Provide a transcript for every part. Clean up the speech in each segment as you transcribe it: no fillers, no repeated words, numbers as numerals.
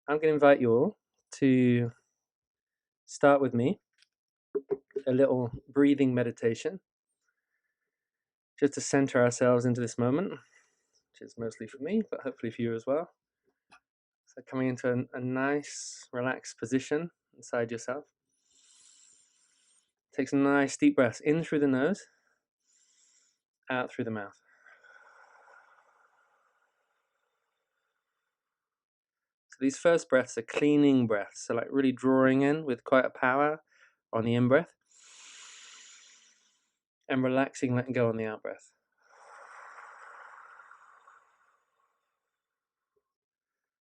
I'm going to invite you all to start with me a little breathing meditation, just to center ourselves into this moment, which is mostly for me, but hopefully for you as well. So coming into a nice, relaxed position inside yourself. Take some nice deep breaths in through the nose, out through the mouth. So these first breaths are cleaning breaths, so like really drawing in with quite a power on the in-breath, and relaxing, letting go on the out-breath.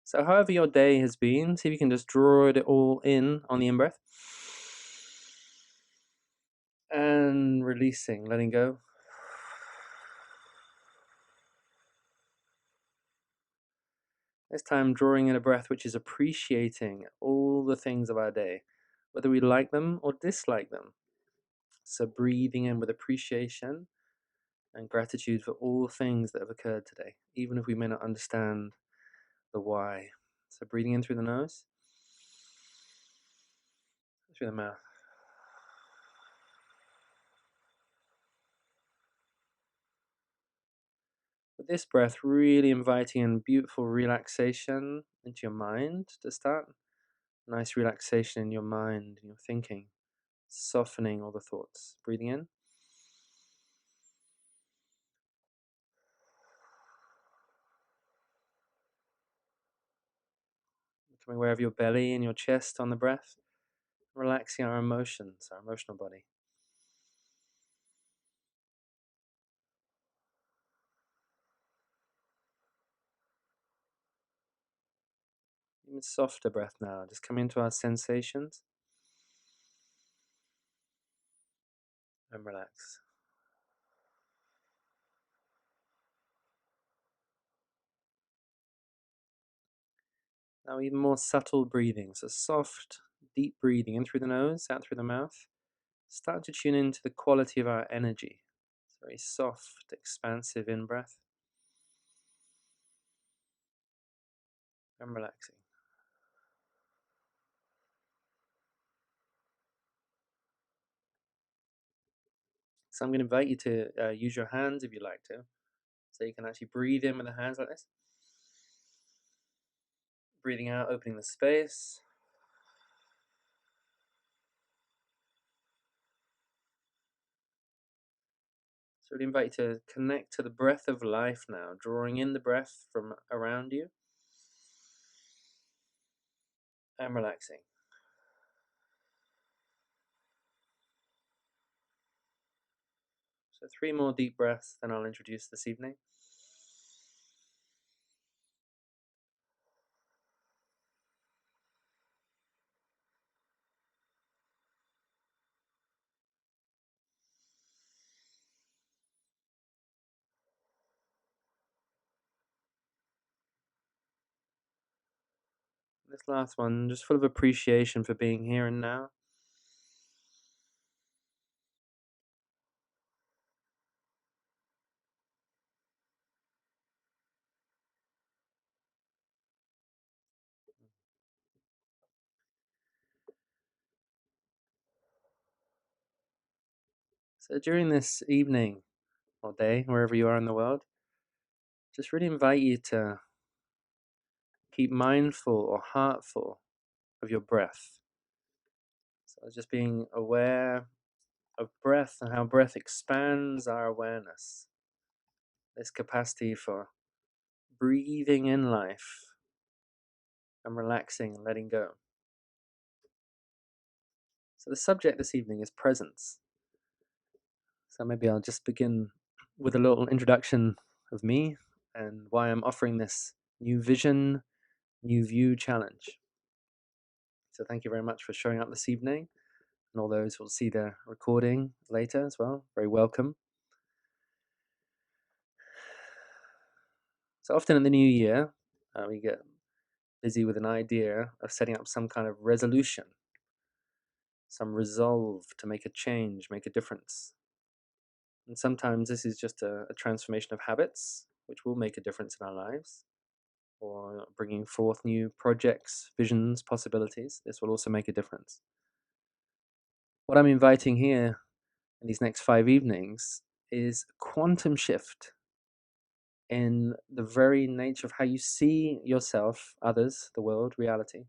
So however your day has been, see if you can just draw it all in on the in-breath. And releasing, letting go. This time drawing in a breath which is appreciating all the things of our day, whether we like them or dislike them. So breathing in with appreciation and gratitude for all things that have occurred today, even if we may not understand the why. So breathing in through the nose, through the mouth. With this breath, really inviting in beautiful relaxation into your mind to start. Nice relaxation in your mind, in your thinking, softening all the thoughts. Breathing in. Becoming aware of your belly and your chest on the breath. Relaxing our emotions, our emotional body. Even softer breath now, just come into our sensations and relax. Now even more subtle breathing, so soft, deep breathing in through the nose, out through the mouth. Start to tune into the quality of our energy. It's very soft, expansive in-breath. And relaxing. So I'm going to invite you to use your hands if you like to. So you can actually breathe in with the hands like this. Breathing out, opening the space. So really invite you to connect to the breath of life now, drawing in the breath from around you and relaxing. So 3 more deep breaths, then I'll introduce this evening. This last one, just full of appreciation for being here and now. So during this evening or day, wherever you are in the world, just really invite you to keep mindful or heartful of your breath. So just being aware of breath and how breath expands our awareness. This capacity for breathing in life and relaxing and letting go. So the subject this evening is presence. So maybe I'll just begin with a little introduction of me and why I'm offering this new vision, new view challenge. So thank you very much for showing up this evening, and all those who will see the recording later as well. Very welcome. So often in the new year, we get busy with an idea of setting up some kind of resolution, some resolve to make a change, make a difference. And sometimes this is just a transformation of habits, which will make a difference in our lives. or bringing forth new projects, visions, possibilities. This will also make a difference. What I'm inviting here in these next 5 evenings is a quantum shift in the very nature of how you see yourself, others, the world, reality.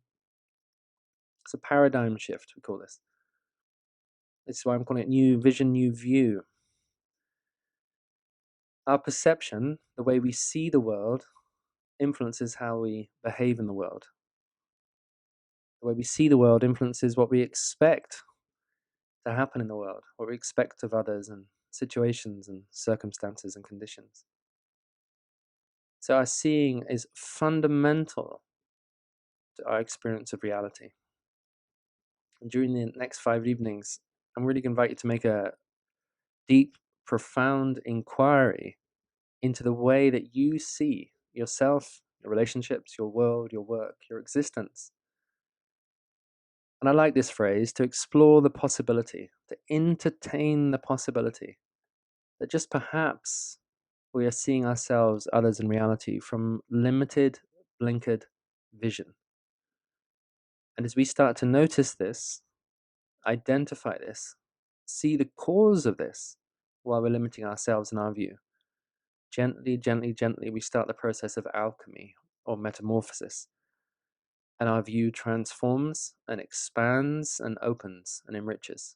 It's a paradigm shift, we call this. This is why I'm calling it new vision, new view. Our perception, the way we see the world, influences how we behave in the world. The way we see the world influences what we expect to happen in the world, what we expect of others and situations and circumstances and conditions. So our seeing is fundamental to our experience of reality. And during the next 5 evenings, I'm really going to invite you to make a deep, profound inquiry into the way that you see yourself, your relationships, your world, your work, your existence. And I like this phrase, to explore the possibility, to entertain the possibility that just perhaps we are seeing ourselves, others, in reality from limited, blinkered vision. And as we start to notice this, identify this, see the cause of this while we're limiting ourselves in our view, gently, gently, gently, we start the process of alchemy or metamorphosis. And our view transforms and expands and opens and enriches.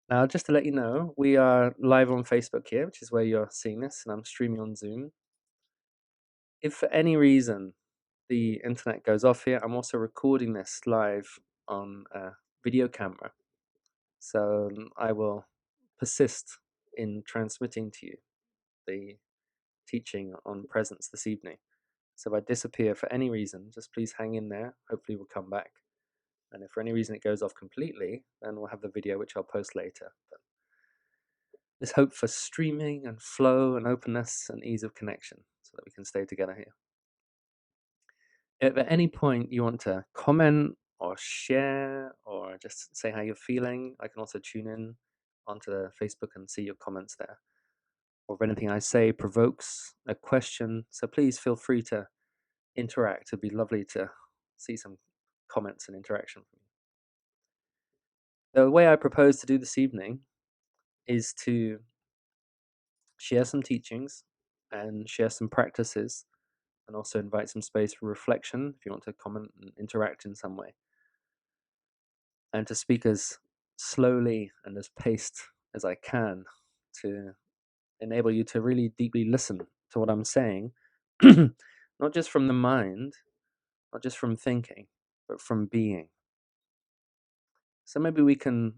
Now, just to let you know, we are live on Facebook here, which is where you're seeing this, and I'm streaming on Zoom. If for any reason the internet goes off here, I'm also recording this live on a video camera. So I will persist in transmitting to you the teaching on presence this evening. So if I disappear for any reason, just please hang in there. Hopefully we'll come back. And if for any reason it goes off completely, then we'll have the video, which I'll post later. But there's hope for streaming and flow and openness and ease of connection so that we can stay together here. If at any point you want to comment or share or just say how you're feeling, I can also tune in onto Facebook and see your comments there. Or if anything I say provokes a question, so please feel free to interact. It'd be lovely to see some comments and interaction from you. The way I propose to do this evening is to share some teachings and share some practices, and also invite some space for reflection if you want to comment and interact in some way, and to speak as slowly and as paced as I can to enable you to really deeply listen to what I'm saying, not just from the mind, not just from thinking, but from being. So maybe we can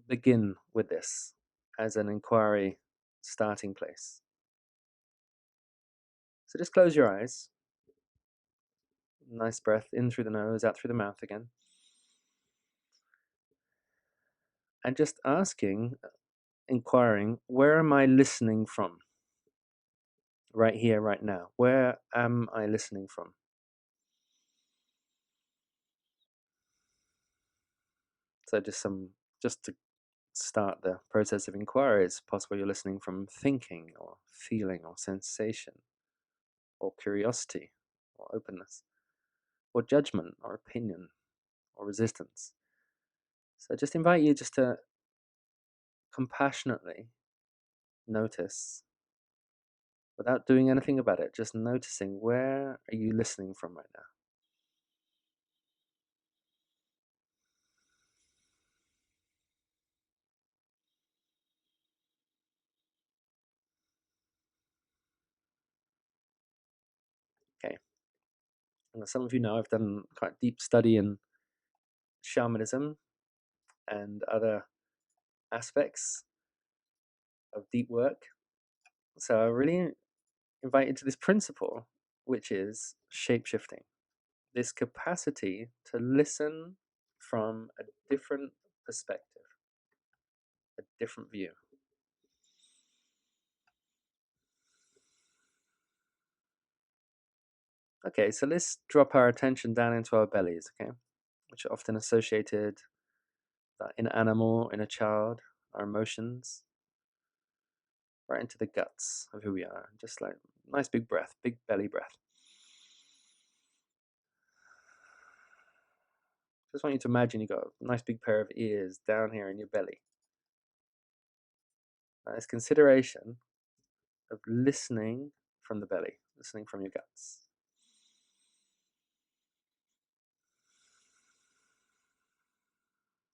begin with this as an inquiry starting place. So just close your eyes. Nice breath in through the nose, out through the mouth again. And just inquiring, where am I listening from? Right here, right now. Where am I listening from? So just to start the process of inquiry, it's possible you're listening from thinking or feeling or sensation or curiosity or openness or judgment or opinion or resistance. So I just invite you just to compassionately notice, without doing anything about it, just noticing, where are you listening from right now? Okay. And as some of you know, I've done quite deep study in shamanism and other aspects of deep work. So I really invite you to this principle, which is shape-shifting. This capacity to listen from a different perspective, a different view. Okay, so let's drop our attention down into our bellies, okay? Which are often associated in an animal, in a child, our emotions, right into the guts of who we are. Just like Nice big breath, big belly breath. Just want you to imagine you got a nice big pair of ears down here in your belly. Nice consideration of listening from the belly, listening from your guts.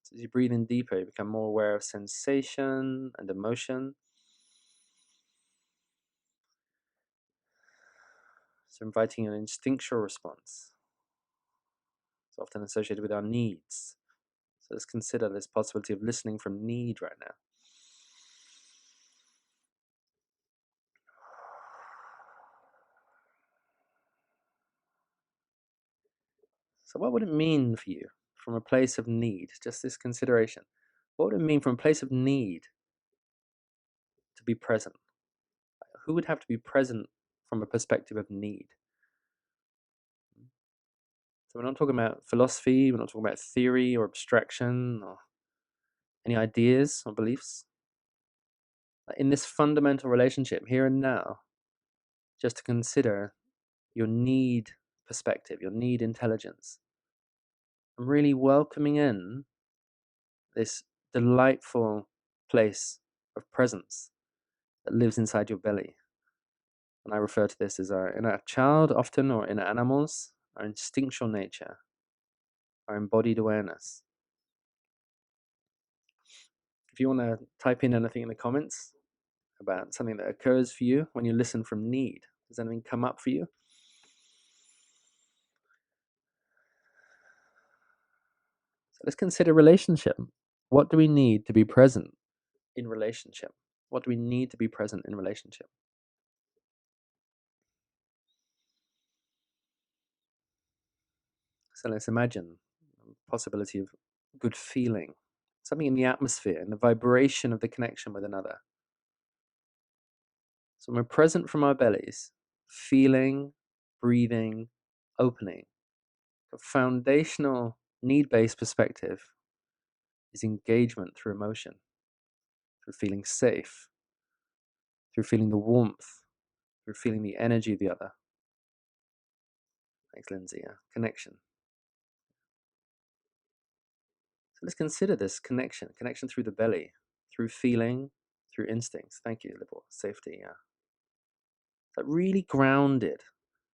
So as you breathe in deeper, you become more aware of sensation and emotion. So inviting an instinctual response. It's often associated with our needs. So let's consider this possibility of listening from need right now. So what would it mean for you from a place of need? Just this consideration. What would it mean from a place of need to be present? Who would have to be present from a perspective of need? So we're not talking about philosophy, we're not talking about theory or abstraction or any ideas or beliefs. In this fundamental relationship, here and now, just to consider your need perspective, your need intelligence. I'm really welcoming in this delightful place of presence that lives inside your belly. And I refer to this as our inner child often, or inner animals, our instinctual nature, our embodied awareness. If you want to type in anything in the comments about something that occurs for you when you listen from need, does anything come up for you? So let's consider relationship. What do we need to be present in relationship? What do we need to be present in relationship? So let's imagine the possibility of good feeling, something in the atmosphere, in the vibration of the connection with another. So when we're present from our bellies, feeling, breathing, opening, a foundational need-based perspective is engagement through emotion, through feeling safe, through feeling the warmth, through feeling the energy of the other. Thanks, Lindsay. Connection. So let's consider this connection through the belly, through feeling, through instincts. Thank you, Libor. Safety, yeah. But really grounded.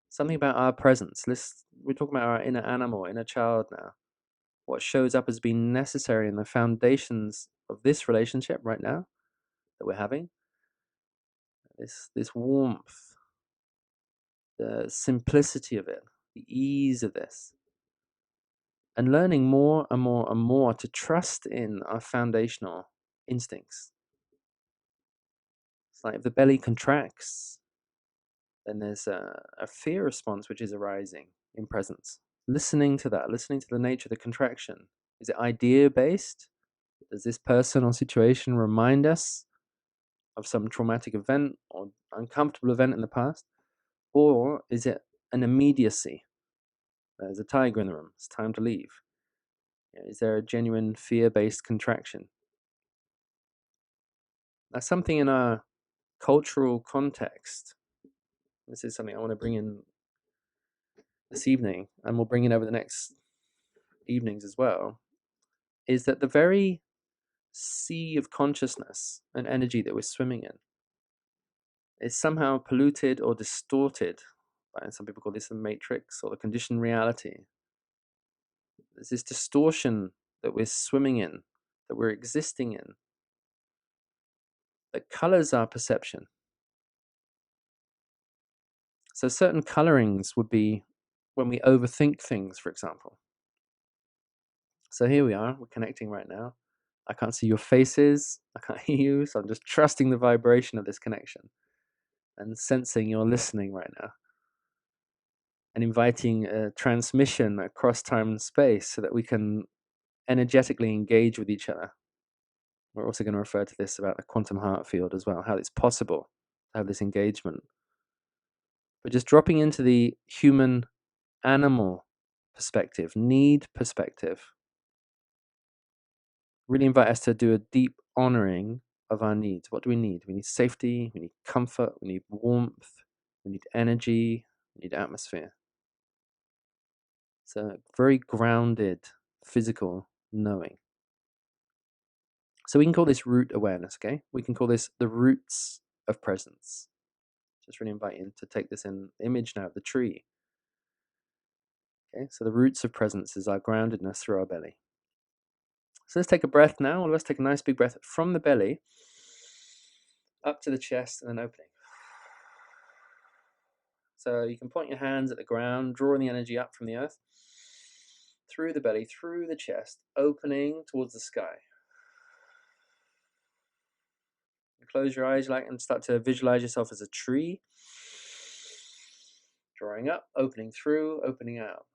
Something about our presence. We're talking about our inner animal, inner child now. What shows up as being necessary in the foundations of this relationship right now that we're having. This warmth, the simplicity of it, the ease of this. And learning more and more and more to trust in our foundational instincts. It's like if the belly contracts, then there's a fear response which is arising in presence. Listening to that, listening to the nature of the contraction. Is it idea based? Does this person or situation remind us of some traumatic event or uncomfortable event in the past? Or is it an immediacy? There's a tiger in the room, it's time to leave. Is there a genuine fear based contraction? That's something in our cultural context. This is something I want to bring in this evening, and we'll bring in over the next evenings as well, is that the very sea of consciousness and energy that we're swimming in is somehow polluted or distorted by, some people call this the matrix or the conditioned reality. There's this distortion that we're swimming in, that we're existing in, that colors our perception. So certain colorings would be when we overthink things, for example. So here we are, we're connecting right now. I can't see your faces, I can't hear you, so I'm just trusting the vibration of this connection and sensing you're listening right now. And inviting a transmission across time and space so that we can energetically engage with each other. We're also going to refer to this about the quantum heart field as well, how it's possible to have this engagement. But just dropping into the human animal perspective, need perspective, really invite us to do a deep honoring of our needs. What do we need? We need safety, we need comfort, we need warmth, we need energy, we need atmosphere. It's a very grounded, physical knowing. So we can call this root awareness, okay? We can call this the roots of presence. Just really invite you to take this in image now of the tree. Okay, so the roots of presence is our groundedness through our belly. So let's take a breath now. Let's take a nice big breath from the belly up to the chest and then opening. So you can point your hands at the ground, drawing the energy up from the earth, through the belly, through the chest, opening towards the sky. Close your eyes and start to visualize yourself as a tree. Drawing up, opening through, opening out.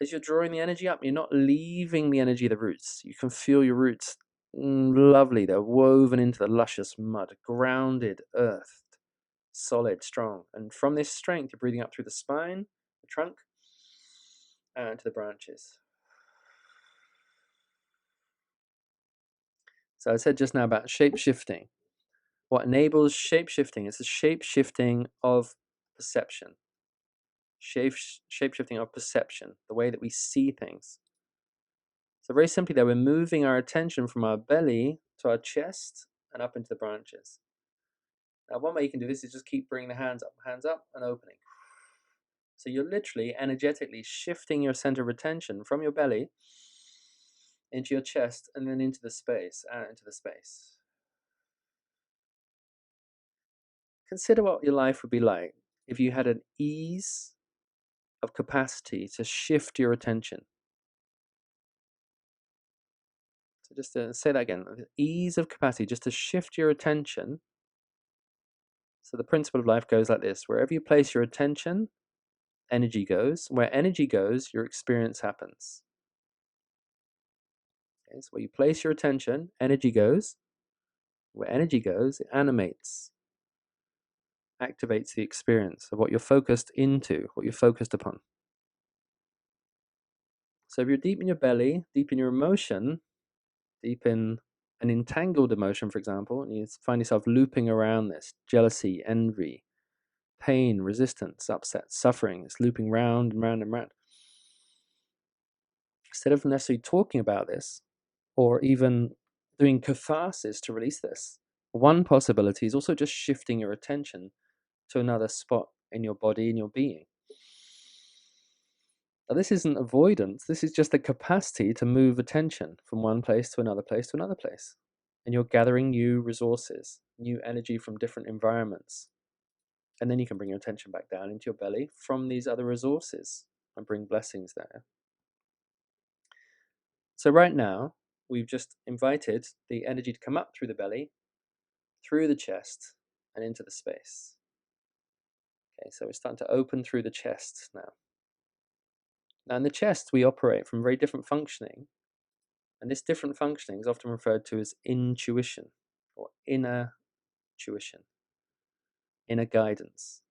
As you're drawing the energy up, you're not leaving the energy of the roots. You can feel your roots lovely. They're woven into the luscious mud, grounded, earthed, solid, strong. And from this strength, you're breathing up through the spine, the trunk, and to the branches. So I said just now about shape-shifting. What enables shape-shifting is the shape-shifting of perception. Shape-shifting of perception, the way that we see things. So very simply there, we're moving our attention from our belly to our chest and up into the branches. Now one way you can do this is just keep bringing the hands up and opening. So you're literally energetically shifting your center of attention from your belly into your chest and then into the space, out into the space. Consider what your life would be like if you had an ease of capacity to shift your attention. So just to say that again, ease of capacity just to shift your attention. So the principle of life goes like this: wherever you place your attention, energy goes. Where energy goes, your experience happens. Okay, so where you place your attention, energy goes. Where energy goes, it animates, activates the experience of what you're focused into, what you're focused upon. So if you're deep in your belly, deep in your emotion, deep in an entangled emotion, for example, and you find yourself looping around this, jealousy, envy, pain, resistance, upset, suffering, it's looping round and round and round. Instead of necessarily talking about this, or even doing catharsis to release this, one possibility is also just shifting your attention to another spot in your body, in your being. Now, this isn't avoidance, this is just the capacity to move attention from one place to another place to another place. And you're gathering new resources, new energy from different environments. And then you can bring your attention back down into your belly from these other resources and bring blessings there. So right now, we've just invited the energy to come up through the belly, through the chest, and into the space. Okay, so we're starting to open through the chest now. Now in the chest, we operate from very different functioning. And this different functioning is often referred to as intuition or inner tuition, inner guidance.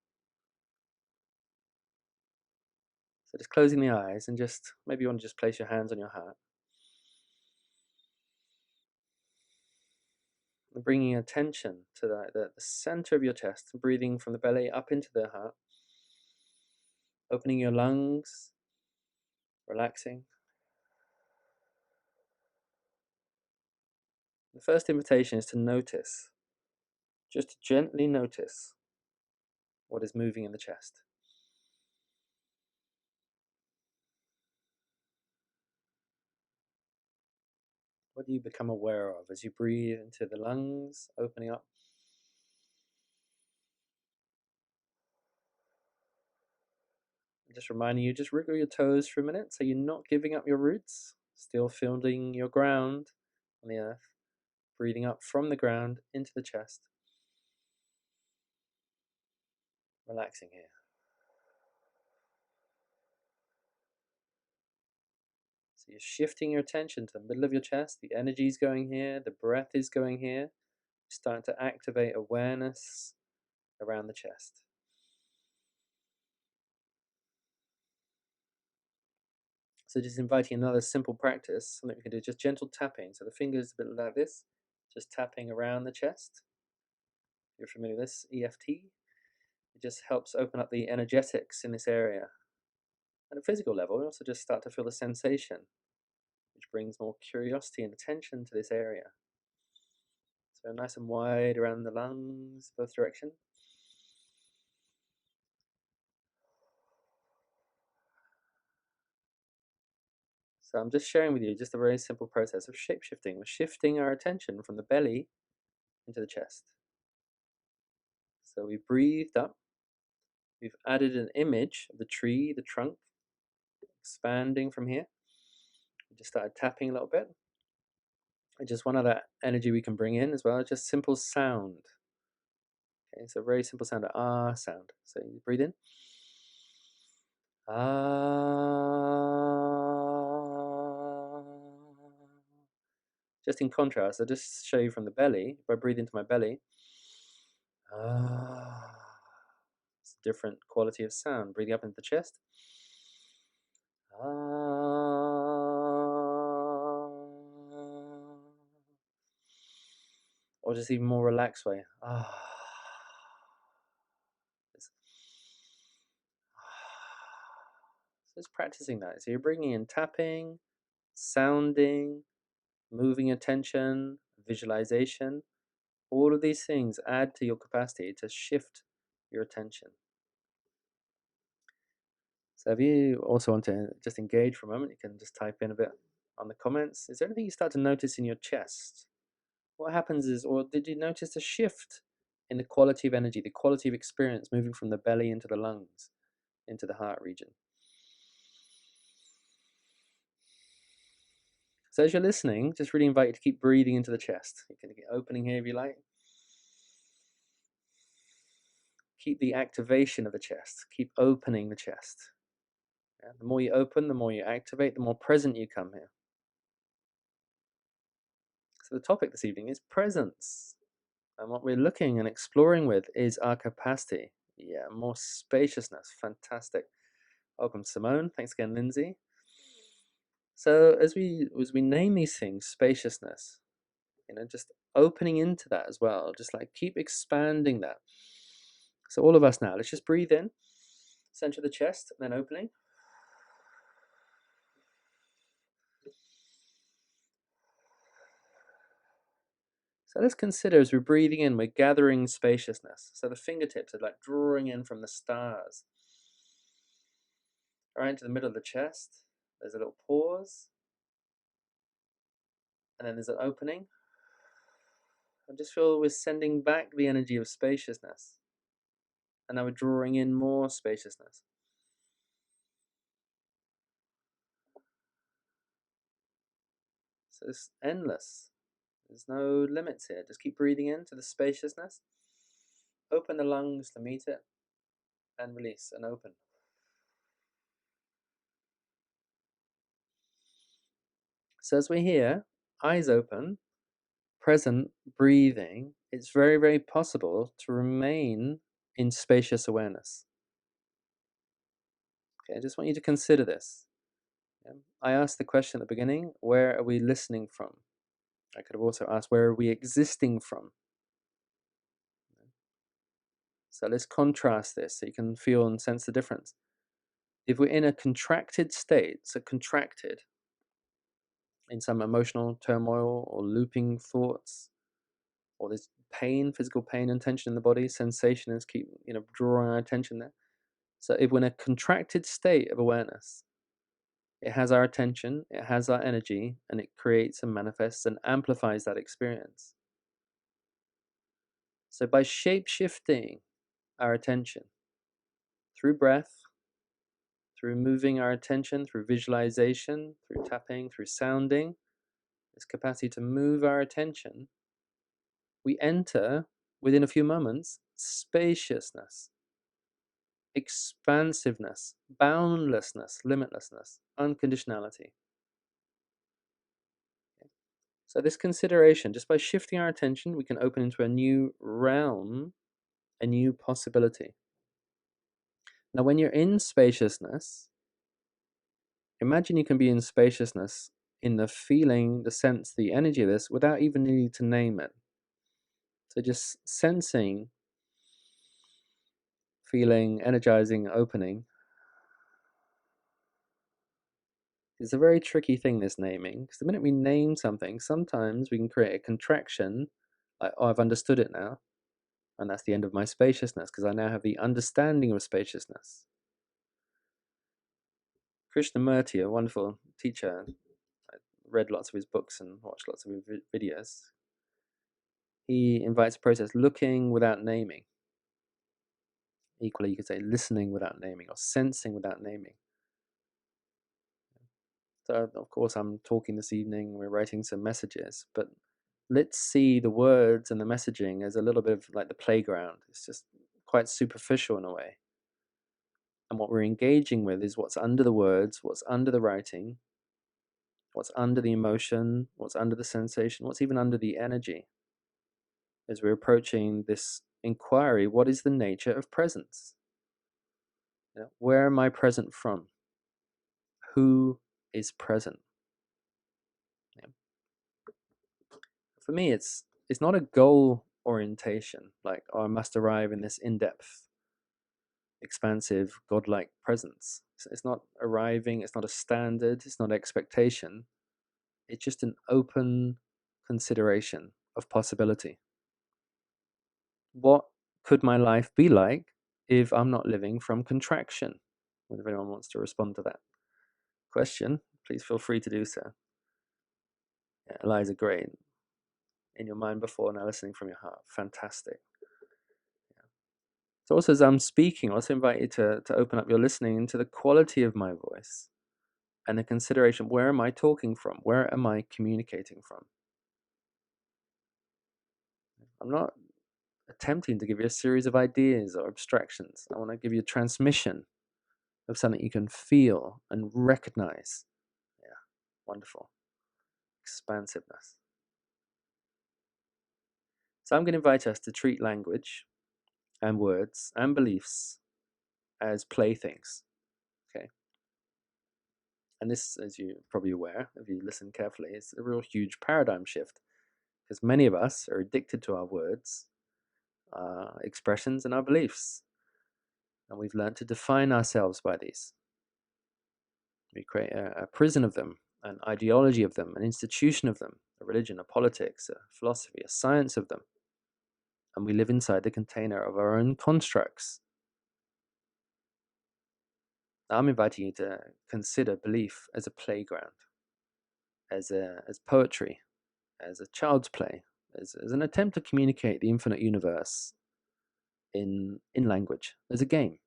So just closing the eyes and just, maybe you want to just place your hands on your heart. And bringing attention to the center of your chest, breathing from the belly up into the heart. Opening your lungs, relaxing. The first invitation is to notice, just to gently notice what is moving in the chest. What do you become aware of as you breathe into the lungs, opening up? Just reminding you, just wriggle your toes for a minute so you're not giving up your roots, still feeling your ground on the earth, breathing up from the ground into the chest. Relaxing here. So you're shifting your attention to the middle of your chest, the energy is going here, the breath is going here. You're starting to activate awareness around the chest. So just inviting another simple practice, something we can do, just gentle tapping. So the fingers a bit like this, just tapping around the chest. You're familiar with this, EFT? It just helps open up the energetics in this area. At a physical level, we also just start to feel the sensation, which brings more curiosity and attention to this area. So nice and wide around the lungs, both directions. So I'm just sharing with you just a very simple process of shape-shifting. We're shifting our attention from the belly into the chest. So we've breathed up. We've added an image of the tree, the trunk, expanding from here. We just started tapping a little bit. And just one other energy we can bring in as well, just simple sound. Okay, so very simple sound, ah sound. So you breathe in. Ah. Just in contrast, I'll just show you from the belly. If I breathe into my belly, ah, it's a different quality of sound. Breathing up into the chest, ah, or just even more relaxed way, ah. So it's practicing that. So you're bringing in tapping, sounding, moving attention, visualization. All of these things add to your capacity to shift your attention. So if you also want to just engage for a moment, you can just type in a bit on the comments. Is there anything you start to notice in your chest? What happens is, or did you notice a shift in the quality of energy, the quality of experience moving from the belly into the lungs, into the heart region? So as you're listening, just really invite you to keep breathing into the chest. You can get opening here if you like. Keep the activation of the chest. Keep opening the chest. Yeah, the more you open, the more you activate, the more present you come here. So the topic this evening is presence. And what we're looking and exploring with is our capacity. Yeah, more spaciousness. Fantastic. Welcome, Simone. Thanks again, Lindsay. So as we name these things, spaciousness, just opening into that as well. Just like keep expanding that. So all of us now, let's just breathe in, center of the chest, and then opening. So let's consider as we're breathing in, we're gathering spaciousness. So the fingertips are like drawing in from the stars. Right into the middle of the chest. There's a little pause. And then there's an opening. And just feel we're sending back the energy of spaciousness. And now we're drawing in more spaciousness. So it's endless. There's no limits here. Just keep breathing into the spaciousness. Open the lungs to meet it. And release and open. So as we're here, eyes open, present, breathing, it's very, very possible to remain in spacious awareness. Okay, I just want you to consider this. I asked the question at the beginning, where are we listening from? I could have also asked, where are we existing from? So let's contrast this so you can feel and sense the difference. If we're in a contracted state, so contracted in some emotional turmoil or looping thoughts, or there's pain, physical pain and tension in the body, sensation is keep drawing our attention there. So if we're in a contracted state of awareness, it has our attention, it has our energy, and it creates and manifests and amplifies that experience. So by shape-shifting our attention through breath, through moving our attention, through visualization, through tapping, through sounding, this capacity to move our attention, we enter, within a few moments, spaciousness, expansiveness, boundlessness, limitlessness, unconditionality. So this consideration, just by shifting our attention, we can open into a new realm, a new possibility. Now, when you're in spaciousness, imagine you can be in spaciousness in the feeling, the sense, the energy of this without even needing to name it. So just sensing, feeling, energizing, opening. It's a very tricky thing, this naming, because the minute we name something, sometimes we can create a contraction, like, oh, I've understood it now, and that's the end of my spaciousness, because I now have the understanding of spaciousness. Krishnamurti, a wonderful teacher, I read lots of his books and watched lots of his videos. He invites a process looking without naming. Equally, you could say listening without naming, or sensing without naming. So, of course, I'm talking this evening, we're writing some messages, but let's see the words and the messaging as a little bit of like the playground. It's just quite superficial in a way. And what we're engaging with is what's under the words, what's under the writing, what's under the emotion, what's under the sensation, what's even under the energy. As we're approaching this inquiry, what is the nature of presence? Where am I present from? Who is present? For me, it's not a goal orientation, like, oh, I must arrive in this in-depth, expansive, godlike presence. It's not arriving, it's not a standard, it's not expectation. It's just an open consideration of possibility. What could my life be like if I'm not living from contraction? If anyone wants to respond to that question, please feel free to do so. Yeah, Eliza, great. In your mind before, now listening from your heart. Fantastic. Yeah. So also, as I'm speaking, I also invite you to open up your listening into the quality of my voice and the consideration, where am I talking from? Where am I communicating from? I'm not attempting to give you a series of ideas or abstractions. I want to give you a transmission of something you can feel and recognize. Yeah, wonderful. Expansiveness. So I'm going to invite us to treat language and words and beliefs as playthings. Okay. And this, as you're probably aware, if you listen carefully, is a real huge paradigm shift, because many of us are addicted to our words, our expressions, and our beliefs. And we've learned to define ourselves by these. We create a prison of them, an ideology of them, an institution of them, a religion, a politics, a philosophy, a science of them. And we live inside the container of our own constructs. Now I'm inviting you to consider belief as a playground, as poetry, as a child's play, as an attempt to communicate the infinite universe in language, as a game.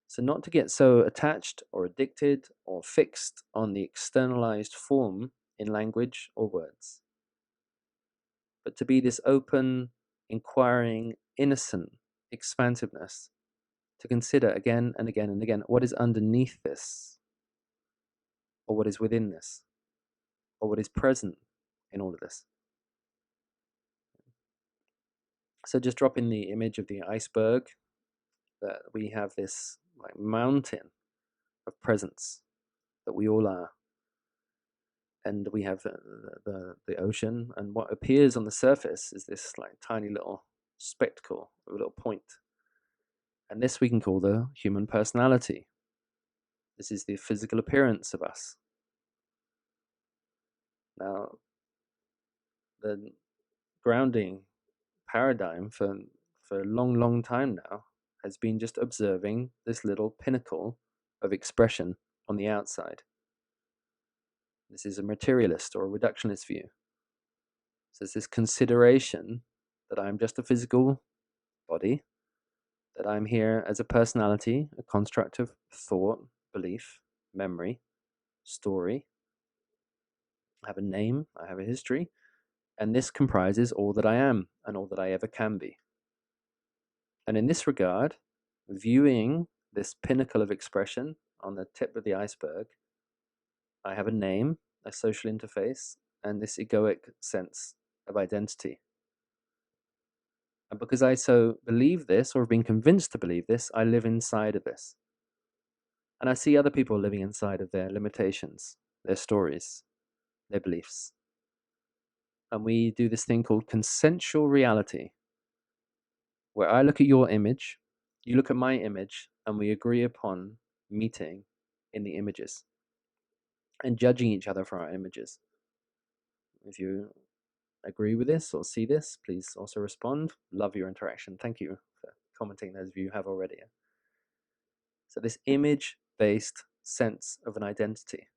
So not to get so attached or addicted or fixed on the externalized form in language or words, but to be this open, inquiring, innocent expansiveness, to consider again and again and again what is underneath this, or what is within this, or what is present in all of this. So just drop in the image of the iceberg, that we have this like mountain of presence that we all are, and we have the ocean, and what appears on the surface is this like tiny little spectacle, a little point, and this we can call the human personality. This is the physical appearance of us. Now, the grounding paradigm for a long time now has been just observing this little pinnacle of expression on the outside. This is a materialist or a reductionist view. So it's this consideration that I'm just a physical body, that I'm here as a personality, a construct of thought, belief, memory, story. I have a name, I have a history, and this comprises all that I am and all that I ever can be. And in this regard, viewing this pinnacle of expression on the tip of the iceberg, I have a name, a social interface, and this egoic sense of identity. And because I so believe this, or have been convinced to believe this, I live inside of this. And I see other people living inside of their limitations, their stories, their beliefs. and we do this thing called consensual reality, where I look at your image, you look at my image, and we agree upon meeting in the images and judging each other for our images. If you agree with this or see this, please also respond. Love your interaction. Thank you for commenting, those of you who have already. So this image-based sense of an identity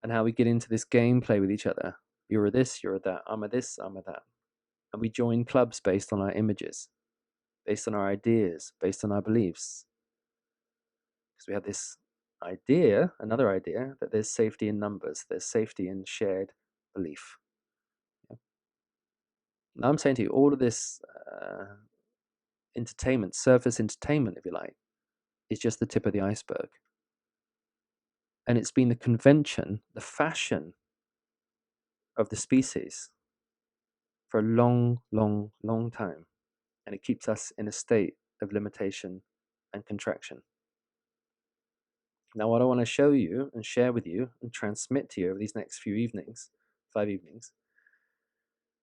and how we get into this gameplay with each other. You're a this, you're a that, I'm a this, I'm a that. And we join clubs based on our images, based on our ideas, based on our beliefs. Because we have this idea, another idea, that there's safety in numbers, there's safety in shared belief. Now I'm saying to you, all of this entertainment, surface entertainment, if you like, is just the tip of the iceberg. And it's been the convention, the fashion of the species for a long, long, long time. And it keeps us in a state of limitation and contraction. Now, what I want to show you and share with you and transmit to you over these next few evenings, 5 evenings,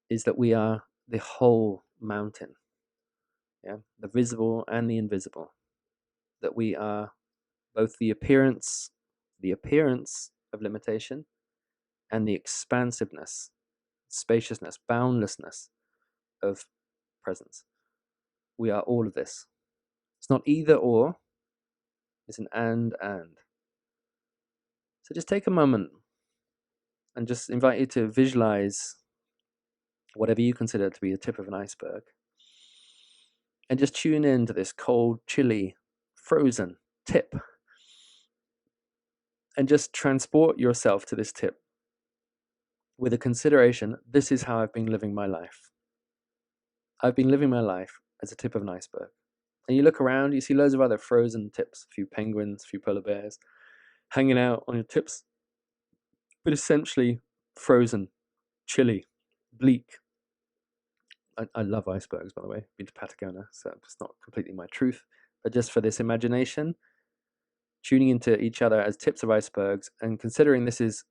is that we are the whole mountain. Yeah, the visible and the invisible. That we are both the appearance of limitation and the expansiveness, spaciousness, boundlessness of presence. We are all of this. It's not either or, it's an and. So just take a moment and just invite you to visualize whatever you consider to be the tip of an iceberg. And just tune in to this cold, chilly, frozen tip. And just transport yourself to this tip with a consideration, this is how I've been living my life. I've been living my life as a tip of an iceberg. And you look around, you see loads of other frozen tips, a few penguins, a few polar bears, hanging out on your tips, but essentially frozen, chilly, bleak. I love icebergs, by the way. Been to Patagonia, so it's not completely my truth, but just for this imagination, tuning into each other as tips of icebergs and considering this is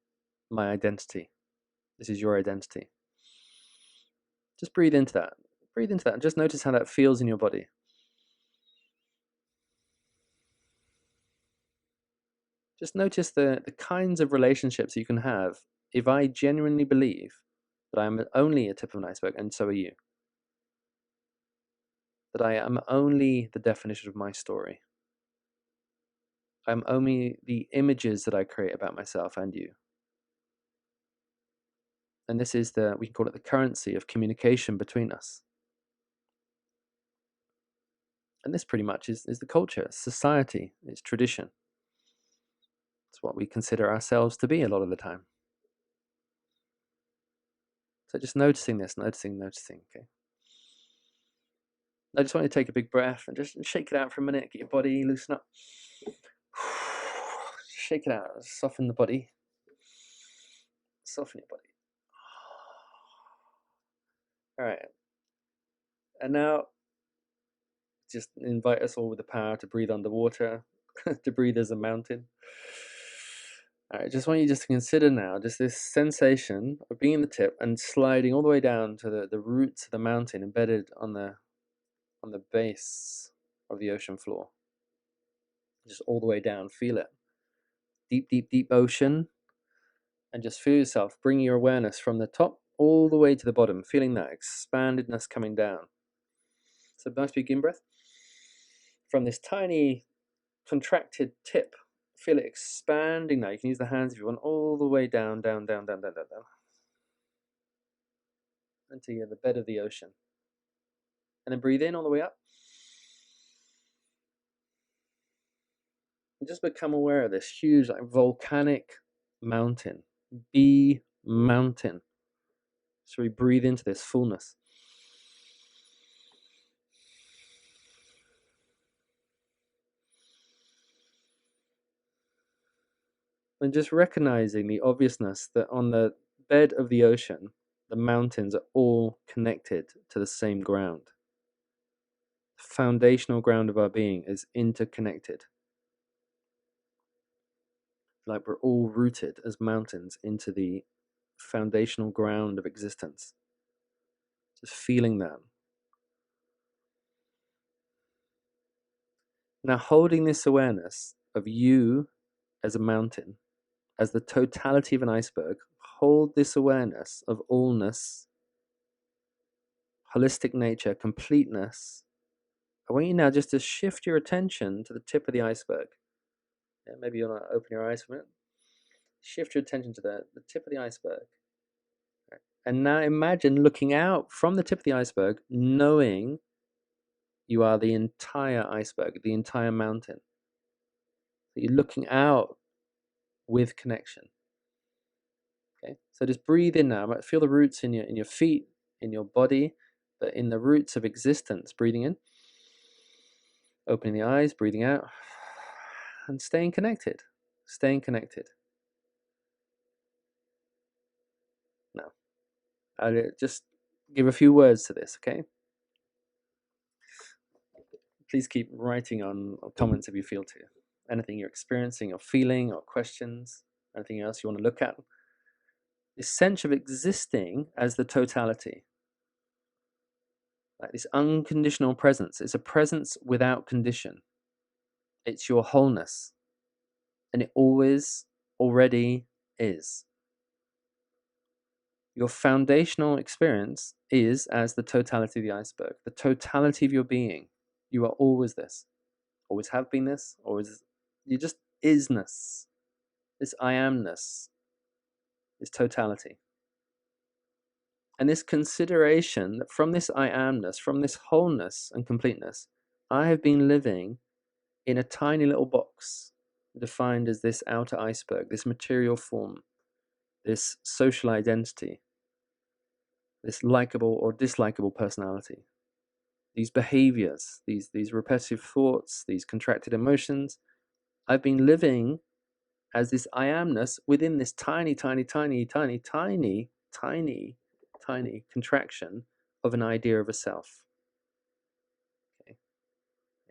my identity. This is your identity. Just breathe into that. Breathe into that and just notice how that feels in your body. Just notice the kinds of relationships you can have if I genuinely believe that I am only a tip of an iceberg, and so are you. That I am only the definition of my story. I'm only the images that I create about myself and you. And this is we can call it the currency of communication between us. And this pretty much is the culture, society, it's tradition. It's what we consider ourselves to be a lot of the time. So just noticing this, noticing, okay? I just want you to take a big breath and just shake it out for a minute, get your body loosen up. Shake it out, soften the body. Soften your body. All right. And now, just invite us all with the power to breathe underwater, to breathe as a mountain. All right, just want you to consider now just this sensation of being in the tip and sliding all the way down to the roots of the mountain embedded on the base of the ocean floor. Just all the way down, feel it. Deep, deep, deep ocean. And just feel yourself bringing your awareness from the top all the way to the bottom, feeling that expandedness coming down. So nice big in-breath. From this tiny contracted tip, feel it expanding now. You can use the hands if you want, all the way down, down, down, down, down, down, down. Until you're at the bed of the ocean. And then breathe in all the way up. And just become aware of this huge, like, volcanic mountain. Be mountain. So we breathe into this fullness. And just recognizing the obviousness that on the bed of the ocean, the mountains are all connected to the same ground. The foundational ground of our being is interconnected. Like we're all rooted as mountains into the foundational ground of existence. Just feeling that. Now, holding this awareness of you as a mountain, as the totality of an iceberg, hold this awareness of allness, holistic nature, completeness. I want you now just to shift your attention to the tip of the iceberg. Yeah, maybe you want to open your eyes for a minute. Shift your attention to the tip of the iceberg. And now imagine looking out from the tip of the iceberg, knowing you are the entire iceberg, the entire mountain. So you're looking out with connection. Okay, so just breathe in now. Feel the roots in your feet, in your body, but in the roots of existence. Breathing in, opening the eyes, breathing out, and staying connected. Staying connected. Now, I'll just give a few words to this, okay? Please keep writing on comments if you feel to. Anything you're experiencing or feeling or questions, anything else you want to look at. This sense of existing as the totality. Like this unconditional presence. It's a presence without condition. It's your wholeness. And it always already is. Your foundational experience is as the totality of the iceberg. The totality of your being. You are always this. Always have been this. Always. You just isness. This I amness. This totality. And this consideration that from this I amness, from this wholeness and completeness, I have been living in a tiny little box defined as this outer iceberg, this material form, this social identity, this likable or dislikable personality, these behaviors, these repetitive thoughts, these contracted emotions. I've been living as this I amness within this tiny, tiny, tiny, tiny, tiny, tiny, tiny contraction of an idea of a self. Okay.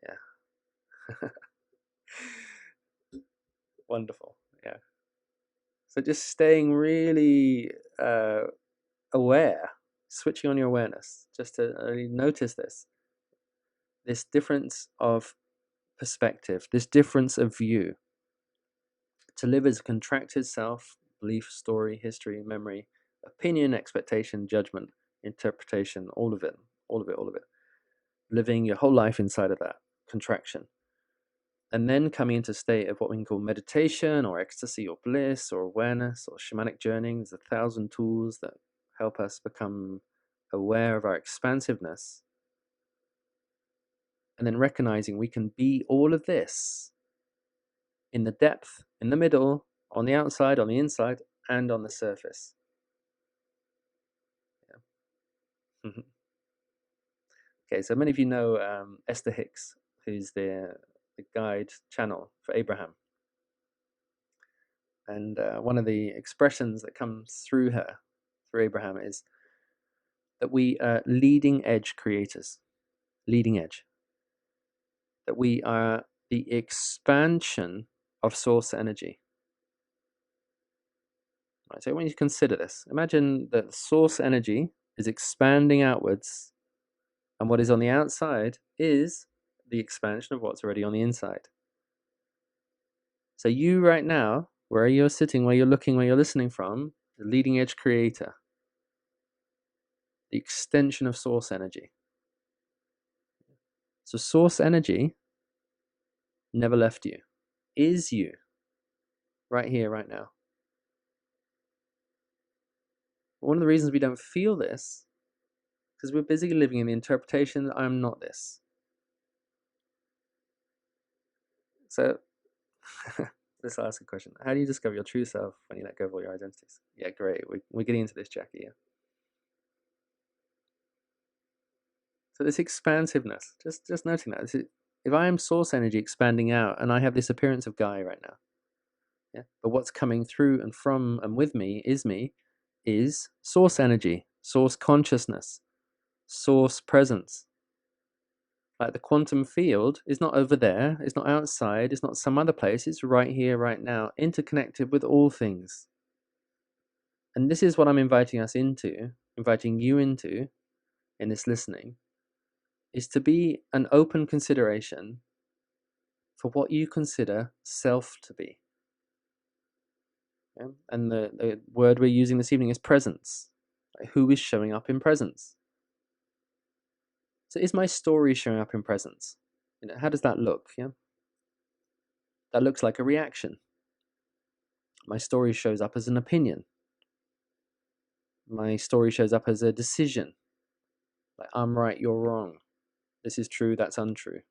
Yeah. Wonderful. Yeah. So just staying really aware, switching on your awareness, just to really notice this difference of perspective, this difference of view. To live as a contracted self, belief, story, history, memory, opinion, expectation, judgment, interpretation, all of it, all of it, all of it. Living your whole life inside of that contraction. And then coming into a state of what we can call meditation or ecstasy or bliss or awareness or shamanic journeying. There's 1,000 tools that help us become aware of our expansiveness. And then recognizing we can be all of this in the depth, in the middle, on the outside, on the inside, and on the surface. Yeah. Okay, so many of you know Esther Hicks, who's the guide channel for Abraham. And one of the expressions that comes through her, through Abraham, is that we are leading edge creators. Leading edge. That we are the expansion of source energy. Right, so when you consider this, imagine that source energy is expanding outwards, and what is on the outside is the expansion of what's already on the inside. So you right now, where you're sitting, where you're looking, where you're listening from, the leading edge creator, the extension of source energy. So source energy never left you, is you, right here, right now. One of the reasons we don't feel this, because we're busy living in the interpretation that I'm not this. So let's ask a question. How do you discover your true self when you let go of all your identities? Yeah, great. We're getting into this, Jackie. Yeah. So this expansiveness, just noting that. If I am source energy expanding out and I have this appearance of Guy right now, yeah, but what's coming through and from and with me is source energy, source consciousness, source presence. Like the quantum field is not over there, it's not outside, it's not some other place, it's right here, right now, interconnected with all things. And this is what I'm inviting you into in this listening, is to be an open consideration for what you consider self to be. Yeah? And the word we're using this evening is presence. Like, who is showing up in presence? So is my story showing up in presence? How does that look? Yeah, that looks like a reaction. My story shows up as an opinion. My story shows up as a decision. Like, I'm right, you're wrong. This is true, that's untrue.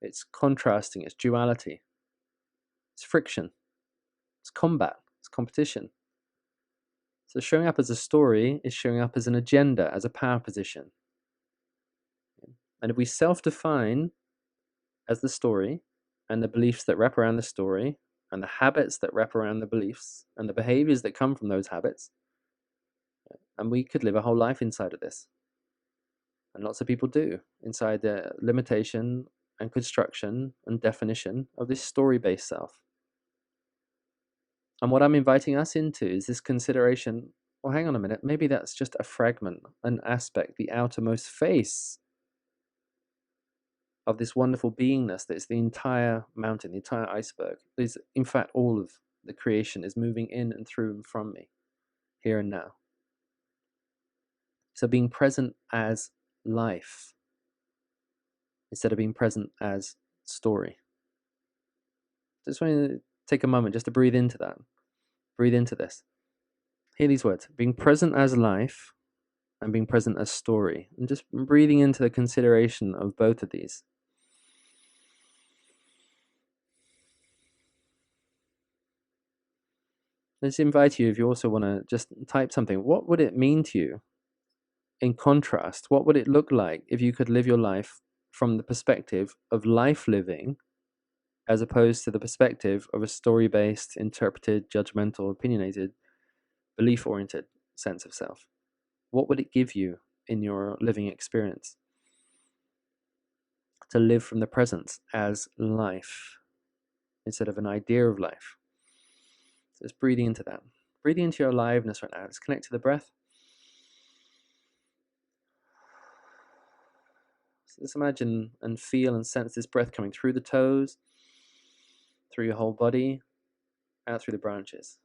It's contrasting, it's duality. It's friction. It's combat. It's competition. So showing up as a story is showing up as an agenda, as a power position. And if we self-define as the story, and the beliefs that wrap around the story, and the habits that wrap around the beliefs, and the behaviors that come from those habits, and we could live a whole life inside of this. And lots of people do, inside the limitation and construction and definition of this story-based self. And what I'm inviting us into is this consideration, well, hang on a minute, maybe that's just a fragment, an aspect, the outermost face of this wonderful beingness that is the entire mountain, the entire iceberg. Is in fact all of the creation is moving in and through and from me, here and now. So being present as life instead of being present as story. Just want to take a moment just to breathe into that. Breathe into this. Hear these words: being present as life and being present as story. And just breathing into the consideration of both of these. Let's invite you, if you also want to just type something, what would it mean to you in contrast? What would it look like if you could live your life from the perspective of life living, as opposed to the perspective of a story-based, interpreted, judgmental, opinionated, belief-oriented sense of self? What would it give you in your living experience to live from the presence as life instead of an idea of life? So just breathing into that. Breathing into your aliveness right now. Let's connect to the breath. So just imagine and feel and sense this breath coming through the toes, through your whole body, out through the branches.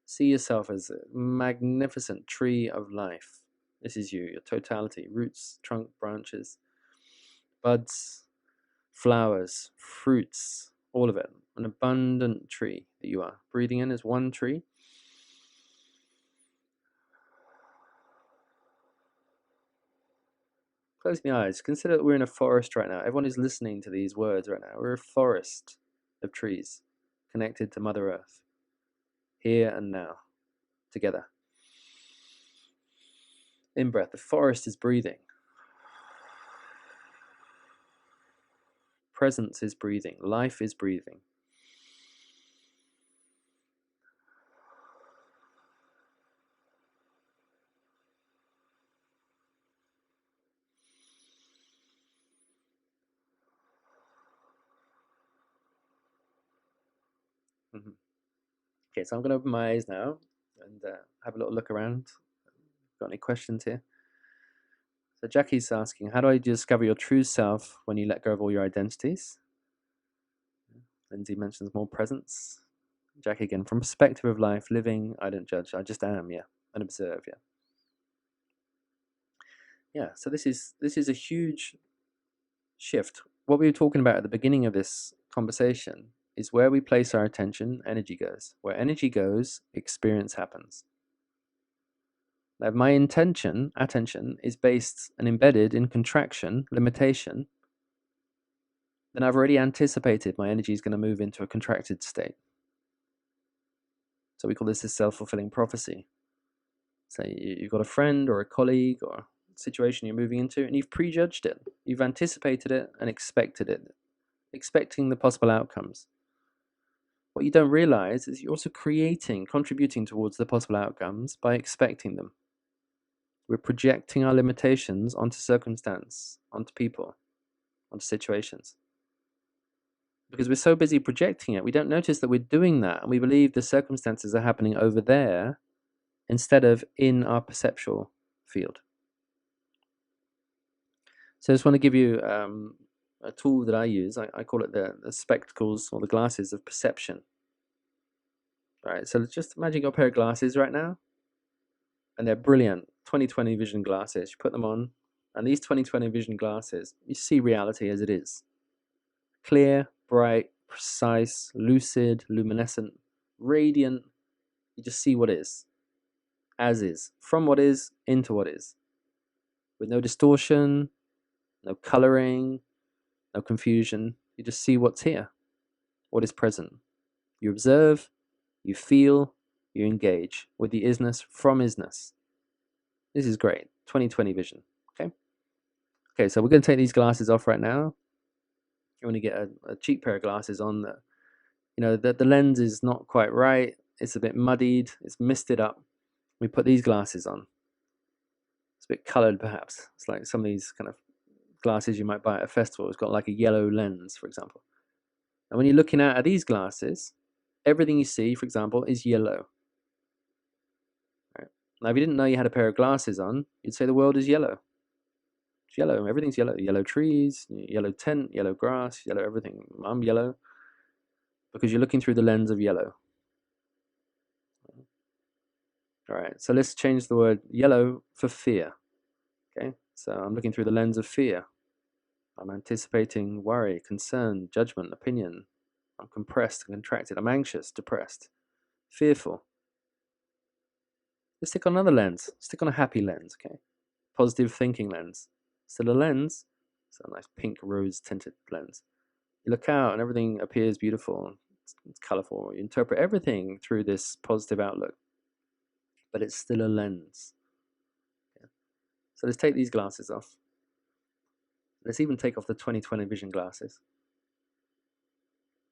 See yourself as a magnificent tree of life. This is you, your totality, roots, trunk, branches, buds, flowers, fruits, all of it. An abundant tree that you are. Breathing in as one tree. Closing the eyes. Consider that we're in a forest right now. Everyone is listening to these words right now. We're a forest of trees connected to Mother Earth, here and now, together. In breath, the forest is breathing. Presence is breathing. Life is breathing. Mm-hmm. Okay, so I'm going to open my eyes now and have a little look around. Got any questions here? So Jackie's asking, how do I discover your true self when you let go of all your identities? Lindsay mentions more presence. Jackie again, from perspective of life, living, I don't judge, I just am, yeah, and observe, yeah. Yeah, so this is a huge shift. What we were talking about at the beginning of this conversation is where we place our attention, energy goes. Where energy goes, experience happens. Now, if my attention is based and embedded in contraction, limitation, then I've already anticipated my energy is going to move into a contracted state. So we call this a self-fulfilling prophecy. So you've got a friend or a colleague or a situation you're moving into, and you've prejudged it. You've anticipated it and expected it, expecting the possible outcomes. What you don't realize is you're also contributing towards the possible outcomes by expecting them. We're projecting our limitations onto circumstance, onto people, onto situations. because we're so busy projecting it, we don't notice that we're doing that, and we believe the circumstances are happening over there instead of in our perceptual field. So I just want to give you a tool that I use. I call it the spectacles or the glasses of perception. All right, so just imagine you got a pair of glasses right now, and they're brilliant 20/20 vision glasses. You put them on, and these 20/20 vision glasses, you see reality as it is. Clear, bright, precise, lucid, luminescent, radiant. You just see what is, as is, from what is into what is, with no distortion, no coloring, no confusion. You just see what's here, what is present. You observe, you feel, you engage with the isness from isness. This is great. 20/20 vision. Okay. Okay, so we're going to take these glasses off right now. You want to get a cheap pair of glasses on that. You know, the lens is not quite right. It's a bit muddied. It's misted up. We put these glasses on. It's a bit colored, perhaps. It's like some of these kind of glasses you might buy at a festival. It's got like a yellow lens, for example. And when you're looking at these glasses, everything you see, for example, is yellow. Right? Now, if you didn't know you had a pair of glasses on, you'd say the world is yellow. It's yellow. Everything's yellow. Yellow trees, yellow tent, yellow grass, yellow everything. I'm yellow because you're looking through the lens of yellow. All right, so let's change the word yellow for fear. Okay, so I'm looking through the lens of fear. I'm anticipating worry, concern, judgment, opinion. I'm compressed and contracted. I'm anxious, depressed, fearful. Let's stick on another lens. Stick on a happy lens, okay? Positive thinking lens. Still a lens. It's a nice pink rose tinted lens. You look out and everything appears beautiful. It's colorful. You interpret everything through this positive outlook. But it's still a lens. Okay. So let's take these glasses off. Let's even take off the 20/20 vision glasses.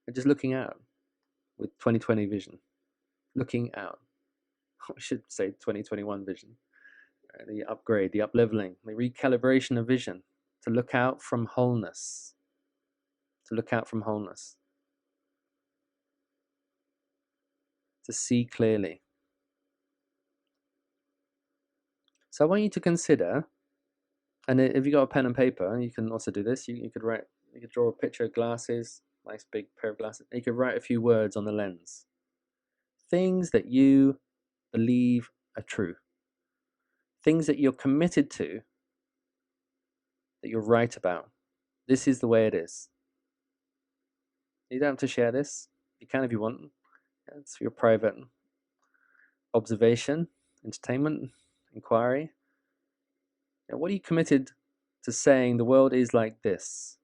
And just looking out with 20/20 vision. Looking out. I should say 20/21 vision. The upgrade, the up-leveling, the recalibration of vision. To look out from wholeness. To look out from wholeness. To see clearly. So I want you to consider, and if you've got a pen and paper, you can also do this. You could write, you could draw a picture of glasses, nice big pair of glasses. And you could write a few words on the lens. Things that you believe are true. Things that you're committed to, that you're right about. This is the way it is. You don't have to share this. You can if you want. It's for your private observation, entertainment, inquiry. Now, what are you committed to saying the world is like this?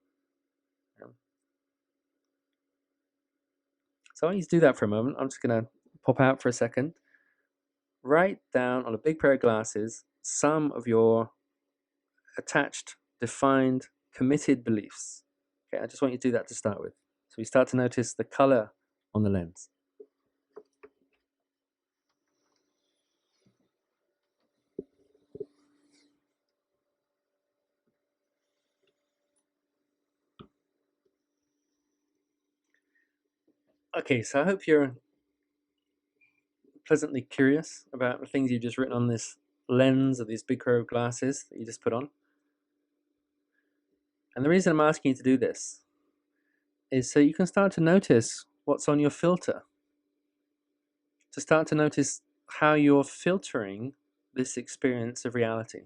So I want you to do that for a moment. I'm just going to pop out for a second. Write down on a big pair of glasses some of your attached, defined, committed beliefs. Okay, I just want you to do that to start with. So we start to notice the color on the lens. Okay, so I hope you're pleasantly curious about the things you've just written on this lens of these big pair of glasses that you just put on. And the reason I'm asking you to do this is so you can start to notice what's on your filter. To start to notice how you're filtering this experience of reality.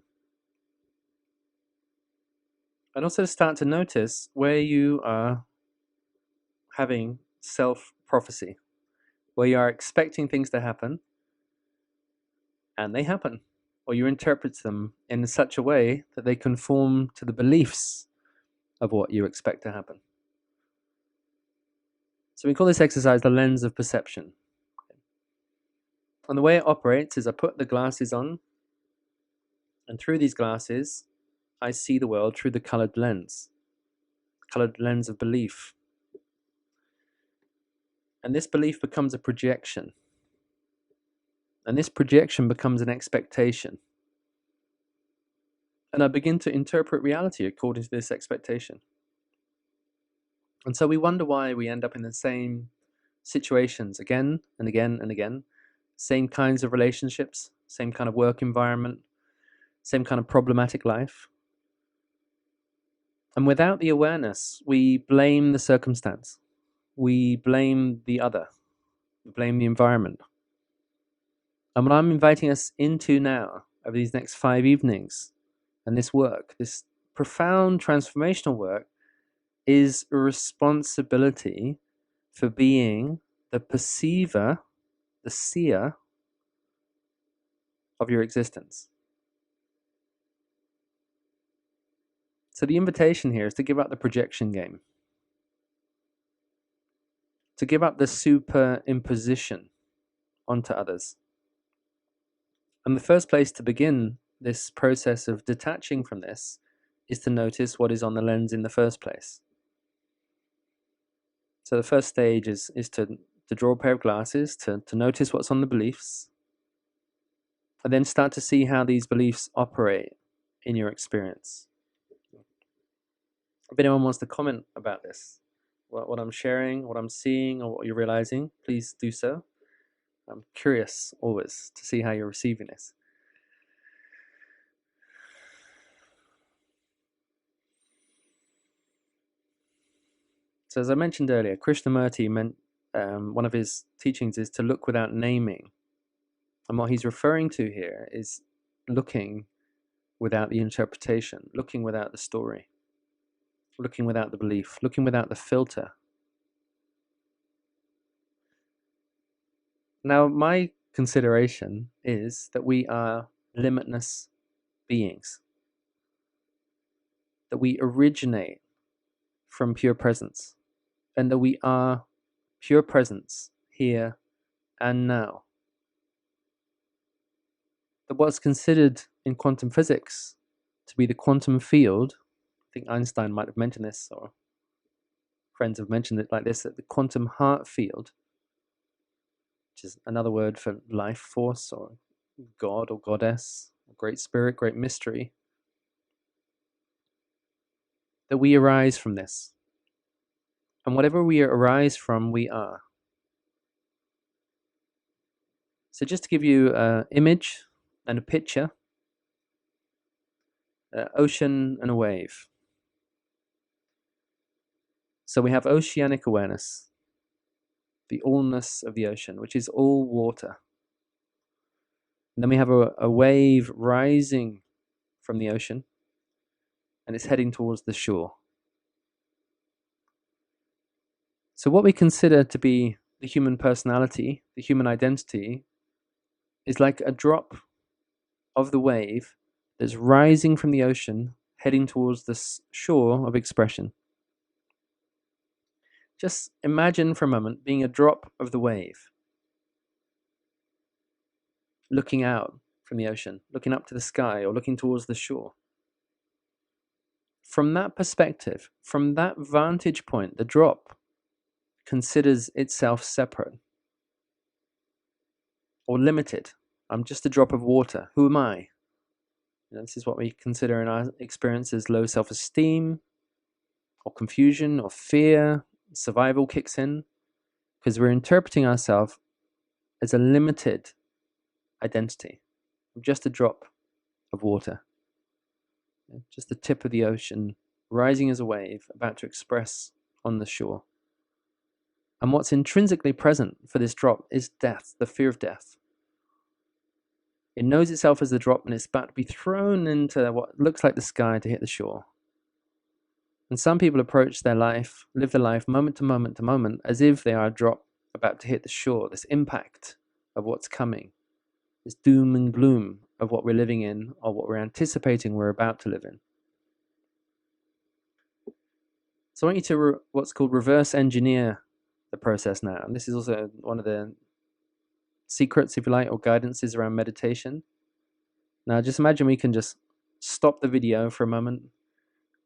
And also start to notice where you are having self-prophecy, where you are expecting things to happen, and they happen, or you interpret them in such a way that they conform to the beliefs of what you expect to happen. So we call this exercise the lens of perception. And the way it operates is I put the glasses on, and through these glasses, I see the world through the colored lens of belief. And this belief becomes a projection. And this projection becomes an expectation. And I begin to interpret reality according to this expectation. And so we wonder why we end up in the same situations again and again and again, same kinds of relationships, same kind of work environment, same kind of problematic life. And without the awareness, we blame the circumstance, we blame the other, we blame the environment. And what I'm inviting us into now, over these next 5 evenings, and this work, this profound transformational work, is a responsibility for being the perceiver, the seer of your existence. So the invitation here is to give up the projection game, to give up the superimposition onto others. And the first place to begin this process of detaching from this is to notice what is on the lens in the first place. So the first stage is to draw a pair of glasses, to notice what's on the beliefs, and then start to see how these beliefs operate in your experience. If anyone wants to comment about this, what I'm sharing, what I'm seeing, or what you're realizing, please do so. I'm curious always to see how you're receiving this. So as I mentioned earlier, Krishnamurti one of his teachings is to look without naming. And what he's referring to here is looking without the interpretation, looking without the story, looking without the belief, looking without the filter. Now, my consideration is that we are limitless beings, that we originate from pure presence, and that we are pure presence here and now. That what's considered in quantum physics to be the quantum field, I think Einstein might have mentioned this, or friends have mentioned it like this, that the quantum heart field, which is another word for life force or God or goddess, great spirit, great mystery, that we arise from this. And whatever we arise from, we are. So just to give you an image and a picture, ocean and a wave. So we have oceanic awareness, the allness of the ocean, which is all water. And then we have a wave rising from the ocean, and it's heading towards the shore. So what we consider to be the human personality, the human identity, is like a drop of the wave that's rising from the ocean, heading towards the shore of expression. Just imagine for a moment being a drop of the wave, looking out from the ocean, looking up to the sky, or looking towards the shore. From that perspective, from that vantage point, the drop considers itself separate or limited. I'm just a drop of water. Who am I? This is what we consider in our experiences low self-esteem, or confusion, or fear. Survival kicks in because we're interpreting ourselves as a limited identity. I'm just a drop of water, just the tip of the ocean, rising as a wave, about to express on the shore. And what's intrinsically present for this drop is death, the fear of death. It knows itself as the drop, and it's about to be thrown into what looks like the sky to hit the shore. And some people approach their life, live their life moment to moment to moment, as if they are a drop about to hit the shore, this impact of what's coming, this doom and gloom of what we're living in, or what we're anticipating we're about to live in. So I want you to what's called reverse engineer the process now. And this is also one of the secrets, if you like, or guidances around meditation. Now just imagine we can just stop the video for a moment,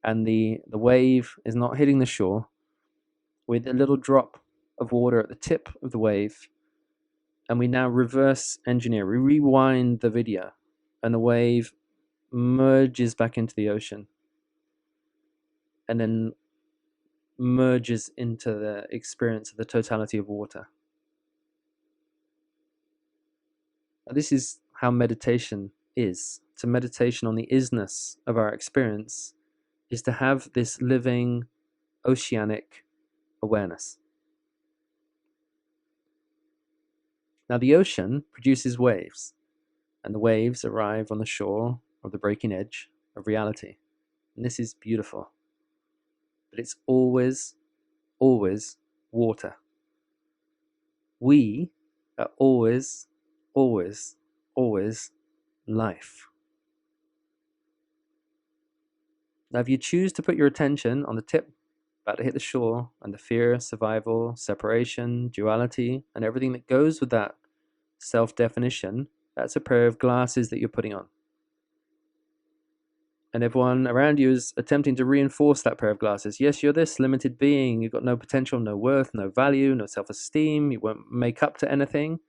and the wave is not hitting the shore, with a little drop of water at the tip of the wave, and we now reverse engineer, we rewind the video, and the wave merges back into the ocean, and then merges into the experience of the totality of water. Now, this is how meditation is. So meditation on the isness of our experience is to have this living oceanic awareness. Now the ocean produces waves, and the waves arrive on the shore of the breaking edge of reality. And this is beautiful. But it's always, always water. We are always, always, always life. Now, if you choose to put your attention on the tip about to hit the shore and the fear, survival, separation, duality, and everything that goes with that self-definition, that's a pair of glasses that you're putting on. And everyone around you is attempting to reinforce that pair of glasses. Yes, you're this limited being. You've got no potential, no worth, no value, no self-esteem. You won't make up to anything.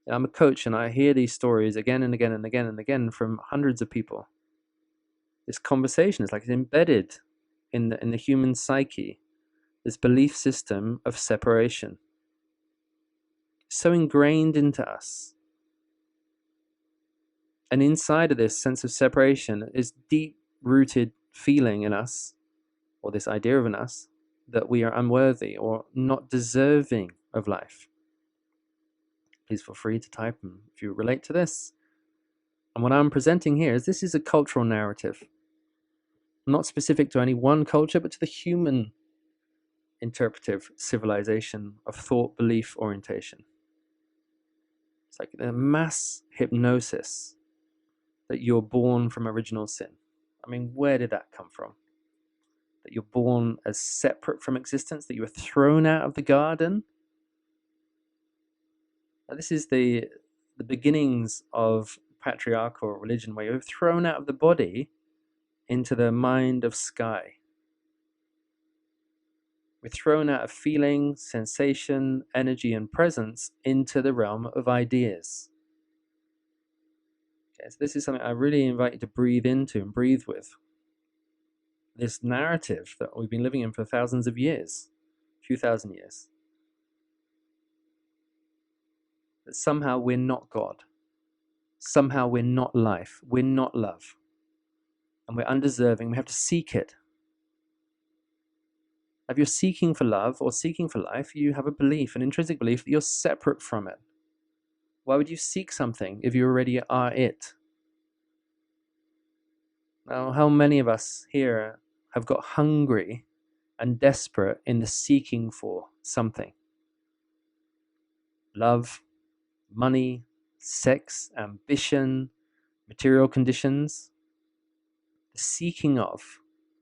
I'm a coach, and I hear these stories again and again and again and again from hundreds of people. This conversation is like it's embedded in the human psyche, this belief system of separation. It's so ingrained into us. And inside of this sense of separation is deep-rooted feeling in us, or this idea of in us, that we are unworthy or not deserving of life. Please feel free to type if you relate to this. And what I'm presenting here is this is a cultural narrative, not specific to any one culture, but to the human interpretive civilization of thought, belief, orientation. It's like a mass hypnosis that you're born from original sin. I mean, where did that come from? That you're born as separate from existence, that you were thrown out of the garden. Now, this is the beginnings of patriarchal religion, where you're thrown out of the body into the mind of sky. We're thrown out of feeling, sensation, energy, and presence into the realm of ideas. Okay, so this is something I really invite you to breathe into and breathe with. This narrative that we've been living in for thousands of years, a few thousand years. That somehow we're not God. Somehow we're not life. We're not love. And we're undeserving. We have to seek it. If you're seeking for love or seeking for life, you have a belief, an intrinsic belief that you're separate from it. Why would you seek something if you already are it? Now, how many of us here have got hungry and desperate in the seeking for something? Love, money, sex, ambition, material conditions. The seeking of,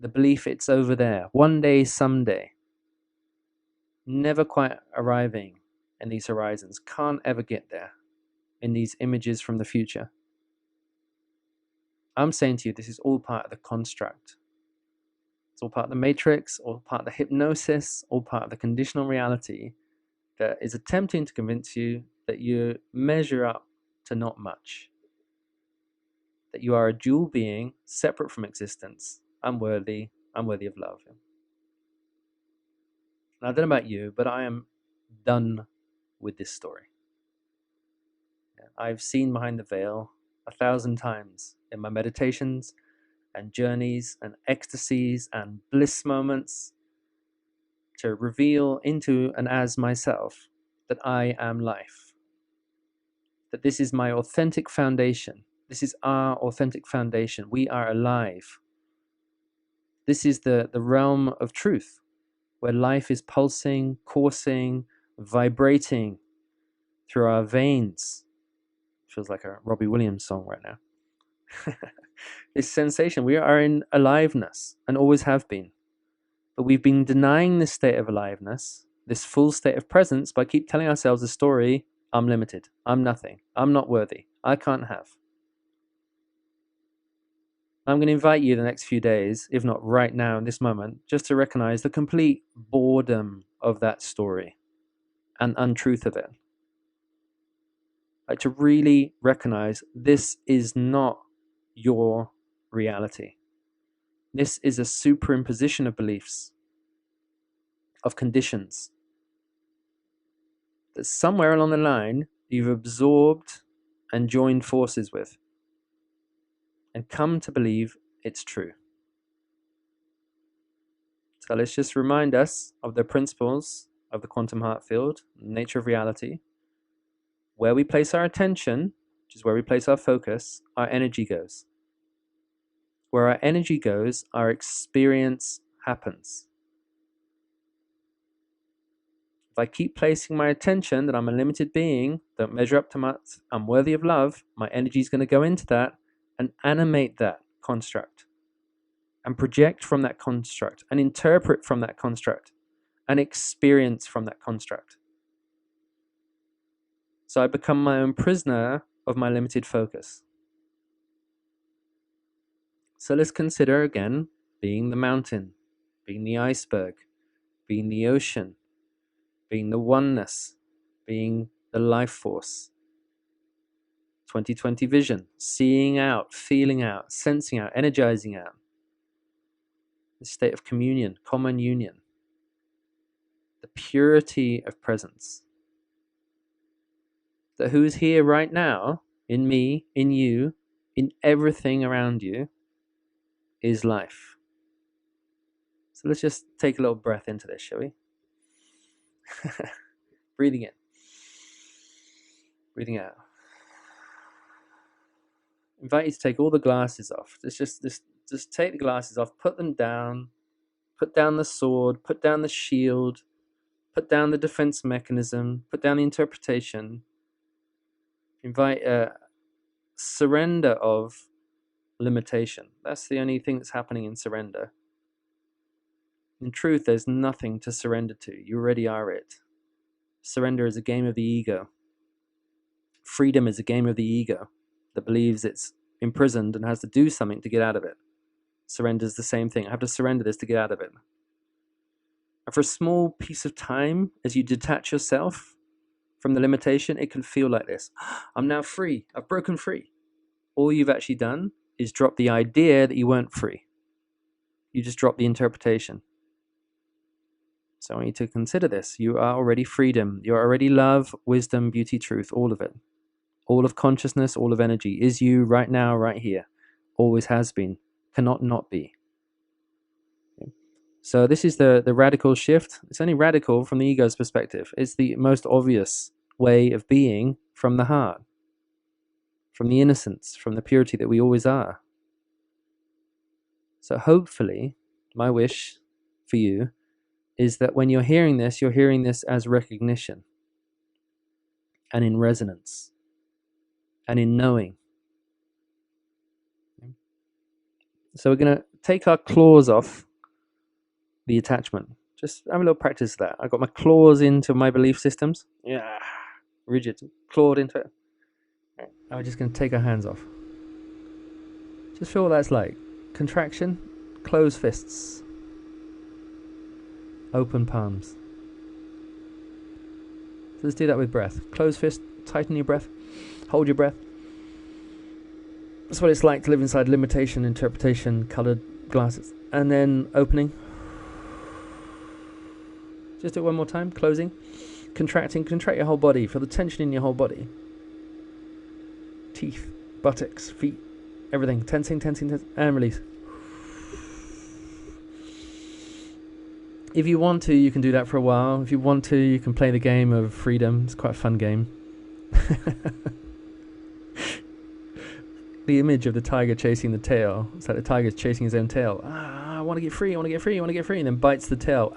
the belief it's over there, one day, someday. Never quite arriving in these horizons, can't ever get there in these images from the future. I'm saying to you, this is all part of the construct. It's all part of the matrix, all part of the hypnosis, all part of the conditional reality that is attempting to convince you that you measure up to not much. That you are a dual being, separate from existence, unworthy of love. Now, I don't know about you, but I am done with this story. I've seen behind the veil 1,000 times in my meditations and journeys and ecstasies and bliss moments to reveal into and as myself that I am life. That this is my authentic foundation. This is our authentic foundation. We are alive. This is the realm of truth, where life is pulsing, coursing, vibrating through our veins. Feels like a Robbie Williams song right now. This sensation, we are in aliveness and always have been. But we've been denying this state of aliveness, this full state of presence, by keep telling ourselves the story, I'm limited, I'm nothing, I'm not worthy, I can't have. I'm going to invite you the next few days, if not right now in this moment, just to recognize the complete boredom of that story and untruth of it. Like to really recognize this is not your reality. This is a superimposition of beliefs. of conditions that somewhere along the line you've absorbed and joined forces with and come to believe it's true. So let's just remind us of the principles of the quantum heart field, nature of reality. Where we place our attention, which is where we place our focus, our energy goes. Where our energy goes, our experience happens. If I keep placing my attention that I'm a limited being, don't measure up to much, I'm worthy of love, my energy is going to go into that and animate that construct and project from that construct and interpret from that construct and experience from that construct. So I become my own prisoner of my limited focus. So let's consider again being the mountain, being the iceberg, being the ocean, being the oneness, being the life force. 2020 vision, seeing out, feeling out, sensing out, energizing out. The state of communion, common union. The purity of presence. That who is here right now, in me, in you, in everything around you, is life. So let's just take a little breath into this, shall we? Breathing in. Breathing out. Invite you to take all the glasses off. Just take the glasses off, put them down, put down the sword, put down the shield, put down the defense mechanism, put down the interpretation. Invite a surrender of limitation. That's the only thing that's happening in surrender. In truth, there's nothing to surrender to. You already are it. Surrender is a game of the ego. Freedom is a game of the ego that believes it's imprisoned and has to do something to get out of it. Surrender is the same thing. I have to surrender this to get out of it. And for a small piece of time, as you detach yourself from the limitation, it can feel like this. I'm now free. I've broken free. All you've actually done is drop the idea that you weren't free. You just drop the interpretation. So I want you to consider this. You are already freedom. You are already love, wisdom, beauty, truth, all of it. All of consciousness, all of energy is you right now, right here. Always has been. Cannot not be. Okay. So this is the radical shift. It's only radical from the ego's perspective. It's the most obvious way of being from the heart, from the innocence, from the purity that we always are. So hopefully, my wish for you is that when you're hearing this as recognition and in resonance and in knowing. So we're going to take our claws off the attachment. Just have a little practice of that. I've got my claws into my belief systems. Yeah, rigid, clawed into it. And we're just going to take our hands off. Just feel what that's like. Contraction, closed fists. Open palms. So let's do that with breath. Close fist, tighten your breath, hold your breath. That's what it's like to live inside limitation, interpretation, colored glasses. And then opening. Just do it one more time. Closing. Contracting. Contract your whole body. Feel the tension in your whole body. Teeth, buttocks, feet, everything. Tensing, tensing, tensing. And release. If you want to, you can do that for a while. If you want to, you can play the game of freedom. It's quite a fun game. The image of the tiger chasing the tail. It's like the tiger's chasing his own tail. I want to get free, I want to get free, I want to get free. And then bites the tail.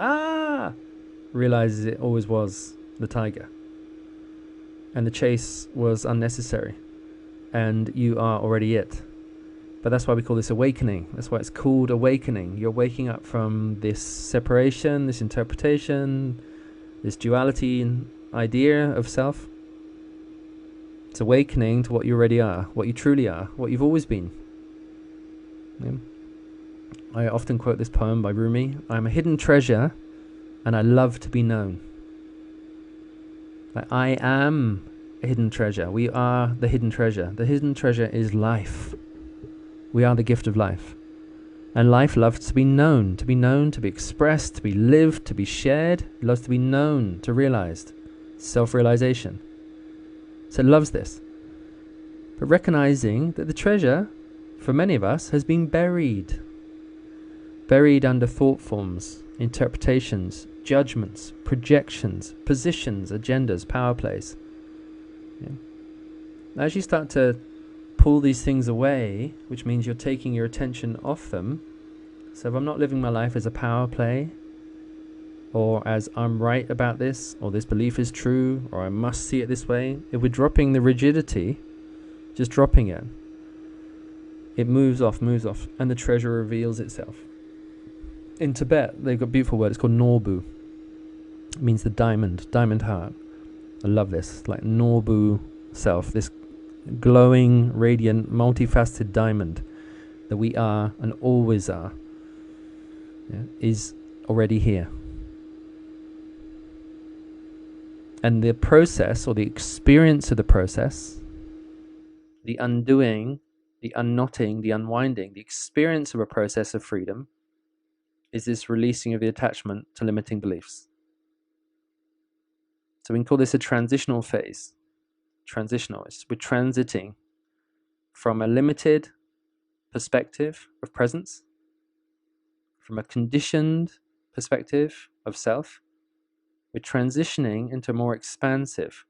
Realizes it always was the tiger. And the chase was unnecessary. And you are already it. But that's why we call this awakening. That's why it's called awakening. You're waking up from this separation, this interpretation, this duality and idea of self. It's awakening to what you already are, what you truly are, what you've always been. Yeah. I often quote this poem by Rumi. I'm a hidden treasure and I love to be known. Like, I am a hidden treasure. We are the hidden treasure. The hidden treasure is life. We are the gift of life. And life loves to be known, to be expressed, to be lived, to be shared. It loves to be known, to realized. Self-realization. So it loves this. But recognizing that the treasure, for many of us, has been buried. Buried under thought forms, interpretations, judgments, projections, positions, agendas, power plays. Yeah. As you start to pull these things away, which means you're taking your attention off them. So if I'm not living my life as a power play, or as I'm right about this, or this belief is true, or I must see it this way, if we're dropping the rigidity, just dropping it, it moves off, and the treasure reveals itself. In Tibet, they've got a beautiful word, it's called Norbu. It means the diamond heart. I love this, like Norbu self, this glowing, radiant, multifaceted diamond that we are and always are, is already here. And the process, or the experience of the process, the undoing, the unknotting, the unwinding, the experience of a process of freedom is this releasing of the attachment to limiting beliefs. So we can call this a transitional phase. Transitional. We're transiting from a limited perspective of presence, from a conditioned perspective of self. We're transitioning into a more expansive.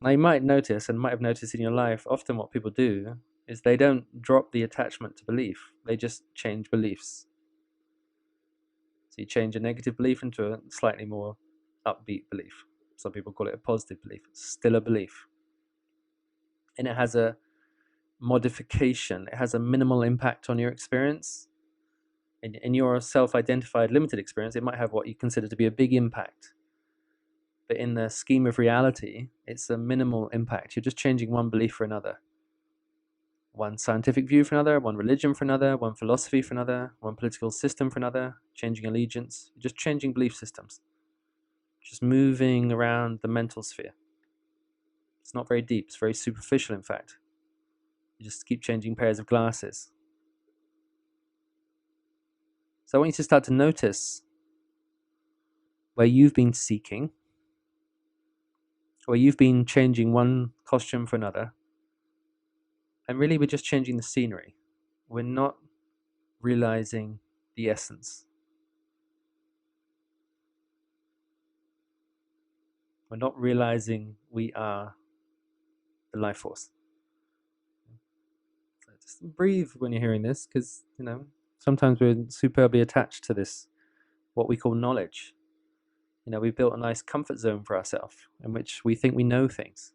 Now you might notice, and might have noticed in your life, often what people do is they don't drop the attachment to belief, they just change beliefs. So you change a negative belief into a slightly more upbeat belief. Some people call it a positive belief. It's still a belief. And it has a modification. It has a minimal impact on your experience. In your self-identified limited experience, it might have what you consider to be a big impact. But in the scheme of reality, it's a minimal impact. You're just changing one belief for another. One scientific view for another, one religion for another, one philosophy for another, one political system for another, changing allegiance. You're just changing belief systems. Just moving around the mental sphere. It's not very deep, it's very superficial in fact. You just keep changing pairs of glasses. So I want you to start to notice where you've been seeking, where you've been changing one costume for another, and really we're just changing the scenery. We're not realizing the essence. We're not realizing we are the life force. So just breathe when you're hearing this, because sometimes we're superbly attached to this, what we call knowledge. We've built a nice comfort zone for ourselves in which we think we know things,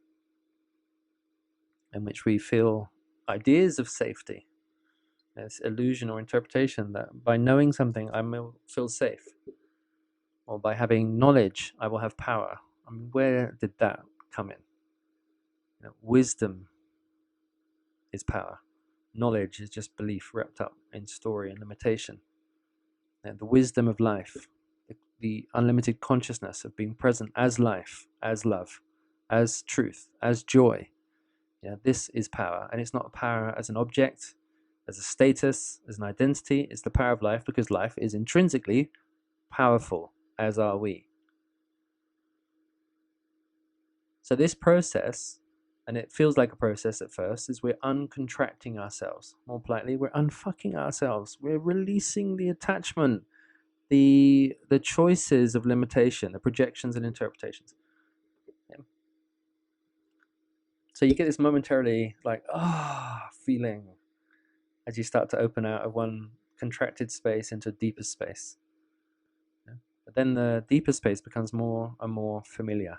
in which we feel ideas of safety. This illusion or interpretation that by knowing something I will feel safe, or by having knowledge I will have power. I mean, where did that come in? Wisdom is power. Knowledge is just belief wrapped up in story and limitation. And the wisdom of life, the unlimited consciousness of being present as life, as love, as truth, as joy. This is power, and it's not power as an object, as a status, as an identity. It's the power of life, because life is intrinsically powerful, as are we. So this process, and it feels like a process at first, is we're uncontracting ourselves. More politely, we're unfucking ourselves. We're releasing the attachment, the choices of limitation, the projections and interpretations. So you get this momentarily feeling as you start to open out of one contracted space into a deeper space. But then the deeper space becomes more and more familiar.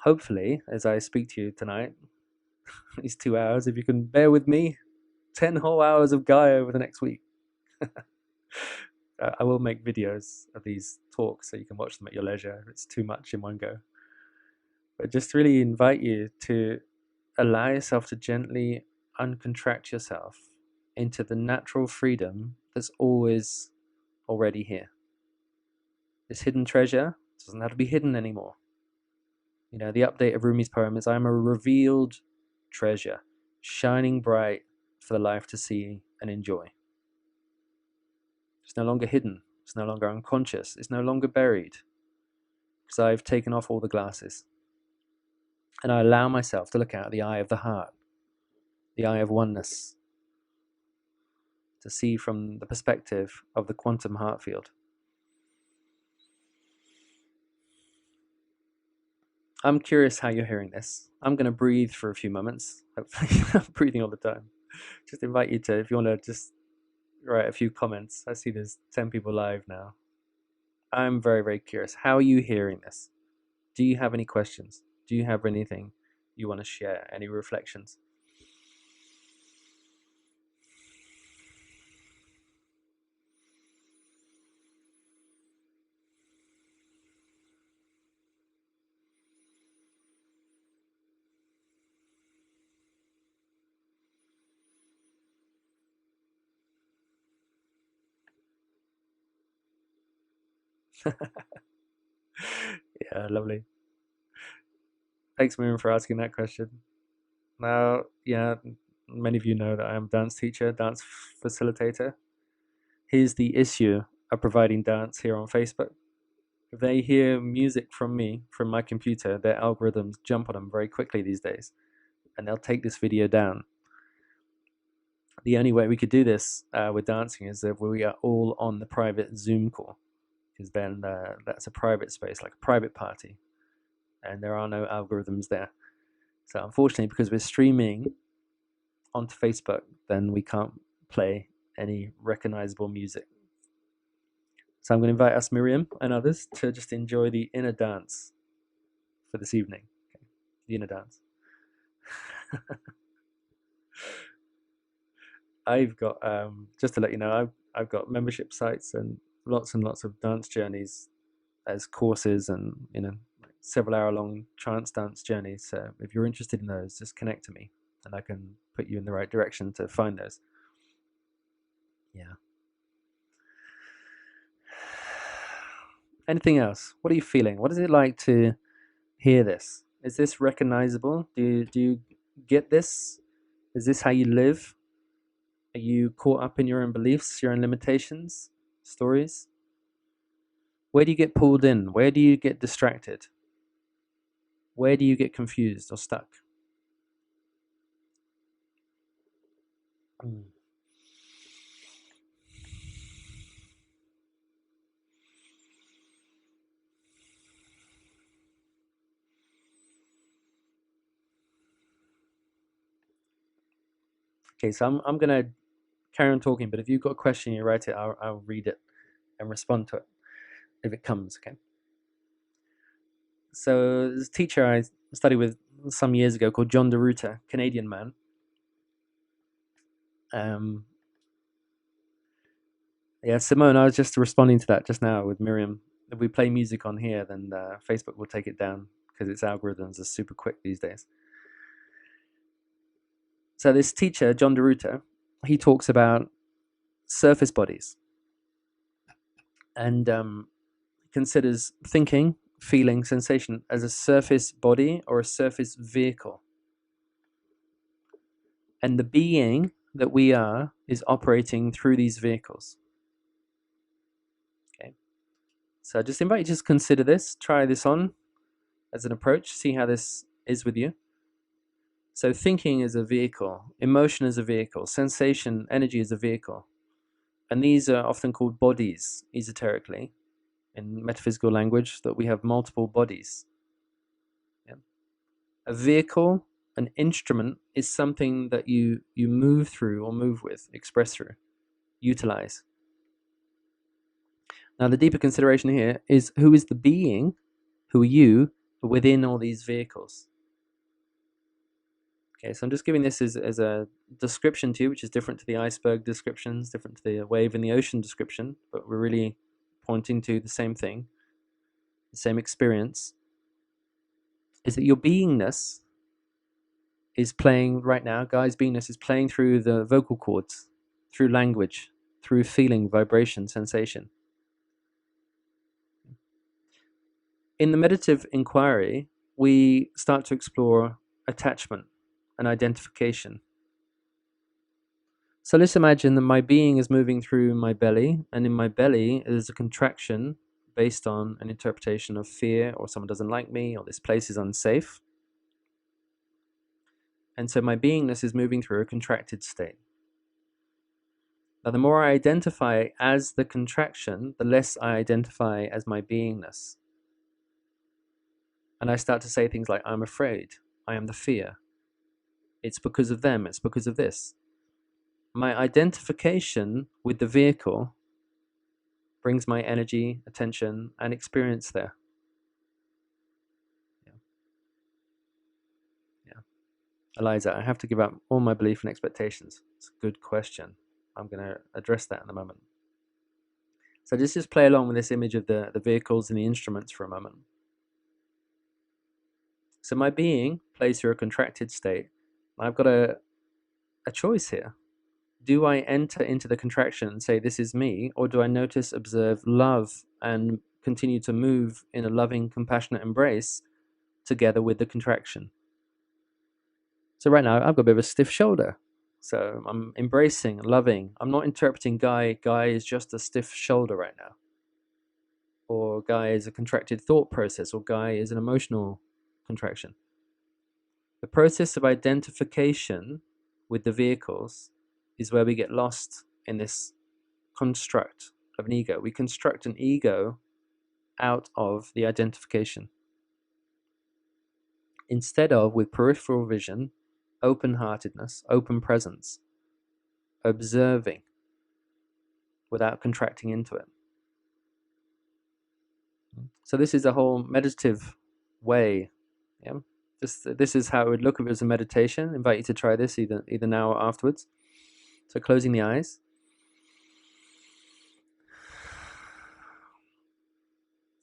Hopefully, as I speak to you tonight, these 2 hours, if you can bear with me, 10 whole hours of Gaia over the next week. I will make videos of these talks so you can watch them at your leisure if it's too much in one go. But just really invite you to allow yourself to gently uncontract yourself into the natural freedom that's always already here. This hidden treasure doesn't have to be hidden anymore. The update of Rumi's poem is, I am a revealed treasure, shining bright, for the life to see and enjoy. It's no longer hidden. It's no longer unconscious. It's no longer buried, because I've taken off all the glasses. And I allow myself to look out the eye of the heart, the eye of oneness, to see from the perspective of the quantum heart field. I'm curious how you're hearing this. I'm going to breathe for a few moments. Hopefully, I'm breathing all the time. Just invite you to, if you want to just write a few comments. I see there's 10 people live now. I'm very, very curious. How are you hearing this? Do you have any questions? Do you have anything you want to share? Any reflections? Yeah, lovely. Thanks, Miriam, for asking that question. Now, yeah, many of you know that I am a dance teacher, dance facilitator. Here's the issue of providing dance here on Facebook. If they hear music from me, from my computer, their algorithms jump on them very quickly these days, and they'll take this video down. The only way we could do this with dancing is if we are all on the private Zoom call, because then that's a private space, like a private party, and there are no algorithms there. So unfortunately, because we're streaming onto Facebook, then we can't play any recognizable music. So I'm going to invite us, Miriam, and others to just enjoy the inner dance for this evening. Okay. The inner dance. I've got, just to let you know, I've got membership sites and lots of dance journeys as courses, and several hour-long trance dance journeys. So if you're interested in those, just connect to me, and I can put you in the right direction to find those. Yeah. Anything else? What are you feeling? What is it like to hear this? Is this recognizable? Do you get this? Is this how you live? Are you caught up in your own beliefs, your own limitations, stories? Where do you get pulled in? Where do you get distracted? Where do you get confused or stuck? Okay, so I'm going to carry on talking, but if you've got a question, you write it, I'll read it and respond to it if it comes, okay? So this teacher I studied with some years ago called John DeRuta, Canadian man. Yeah, Simone, I was just responding to that just now with Miriam. If we play music on here, then Facebook will take it down because its algorithms are super quick these days. So this teacher, John DeRuta, he talks about surface bodies and considers thinking, feeling, sensation as a surface body or a surface vehicle. And the being that we are is operating through these vehicles. Okay. So I just invite you to just consider this, try this on as an approach, see how this is with you. So thinking is a vehicle, emotion is a vehicle, sensation, energy is a vehicle. And these are often called bodies, esoterically, in metaphysical language, that we have multiple bodies. Yeah. A vehicle, an instrument, is something that you move through or move with, express through, utilize. Now, the deeper consideration here is who is the being, who are you, within all these vehicles. Okay, so I'm just giving this as a description to you, which is different to the iceberg descriptions, different to the wave in the ocean description, but we're really pointing to the same thing, the same experience, is that your beingness is playing right now, Guy's beingness is playing through the vocal cords, through language, through feeling, vibration, sensation. In the meditative inquiry, we start to explore attachment and identification. So let's imagine that my being is moving through my belly, and in my belly is a contraction based on an interpretation of fear, or someone doesn't like me, or this place is unsafe. And so my beingness is moving through a contracted state. Now, the more I identify as the contraction, the less I identify as my beingness. And I start to say things like, I'm afraid, I am the fear. It's because of them, it's because of this. My identification with the vehicle brings my energy, attention, and experience there. Yeah. Eliza, I have to give up all my belief and expectations. It's a good question. I'm going to address that in a moment. So just play along with this image of the vehicles and the instruments for a moment. So my being plays through a contracted state. I've got a choice here. Do I enter into the contraction and say, this is me? Or do I notice, observe, love, and continue to move in a loving, compassionate embrace together with the contraction? So right now, I've got a bit of a stiff shoulder. So I'm embracing, loving. I'm not interpreting Guy is just a stiff shoulder right now. Or Guy is a contracted thought process, or Guy is an emotional contraction. The process of identification with the vehicles is where we get lost in this construct of an ego. We construct an ego out of the identification. Instead of, with peripheral vision, open-heartedness, open presence, observing without contracting into it. So this is a whole meditative way. Yeah? This is how it would look if it was a meditation. I invite you to try this either now or afterwards. So closing the eyes.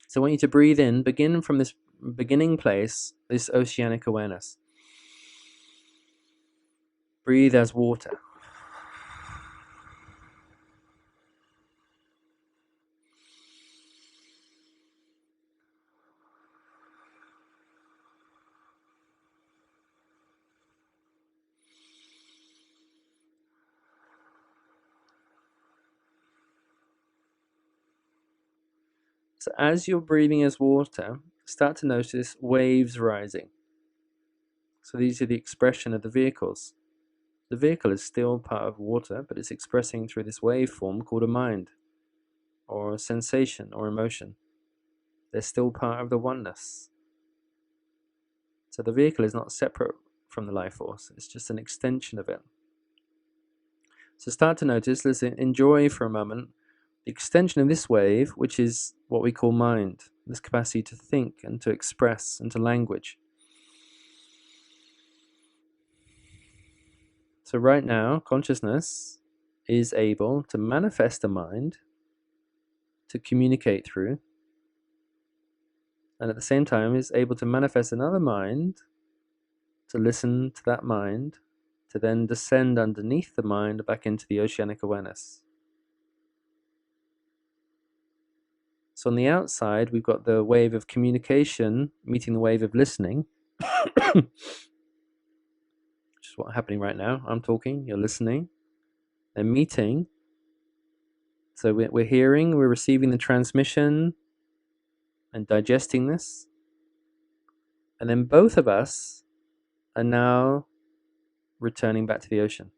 So I want you to breathe in, begin from this beginning place, this oceanic awareness. Breathe as water. So as you're breathing as water, start to notice waves rising. So these are the expression of the vehicles. The vehicle is still part of water, but it's expressing through this waveform called a mind, or a sensation, or emotion. They're still part of the oneness. So the vehicle is not separate from the life force, it's just an extension of it. So start to notice, let's enjoy for a moment the extension of this wave, which is what we call mind, this capacity to think and to express and to language. So right now, consciousness is able to manifest a mind to communicate through, and at the same time is able to manifest another mind to listen to that mind, to then descend underneath the mind back into the oceanic awareness. So on the outside, we've got the wave of communication meeting the wave of listening, which is what's happening right now. I'm talking, you're listening. They're meeting. So we're hearing, we're receiving the transmission and digesting this. And then both of us are now returning back to the ocean.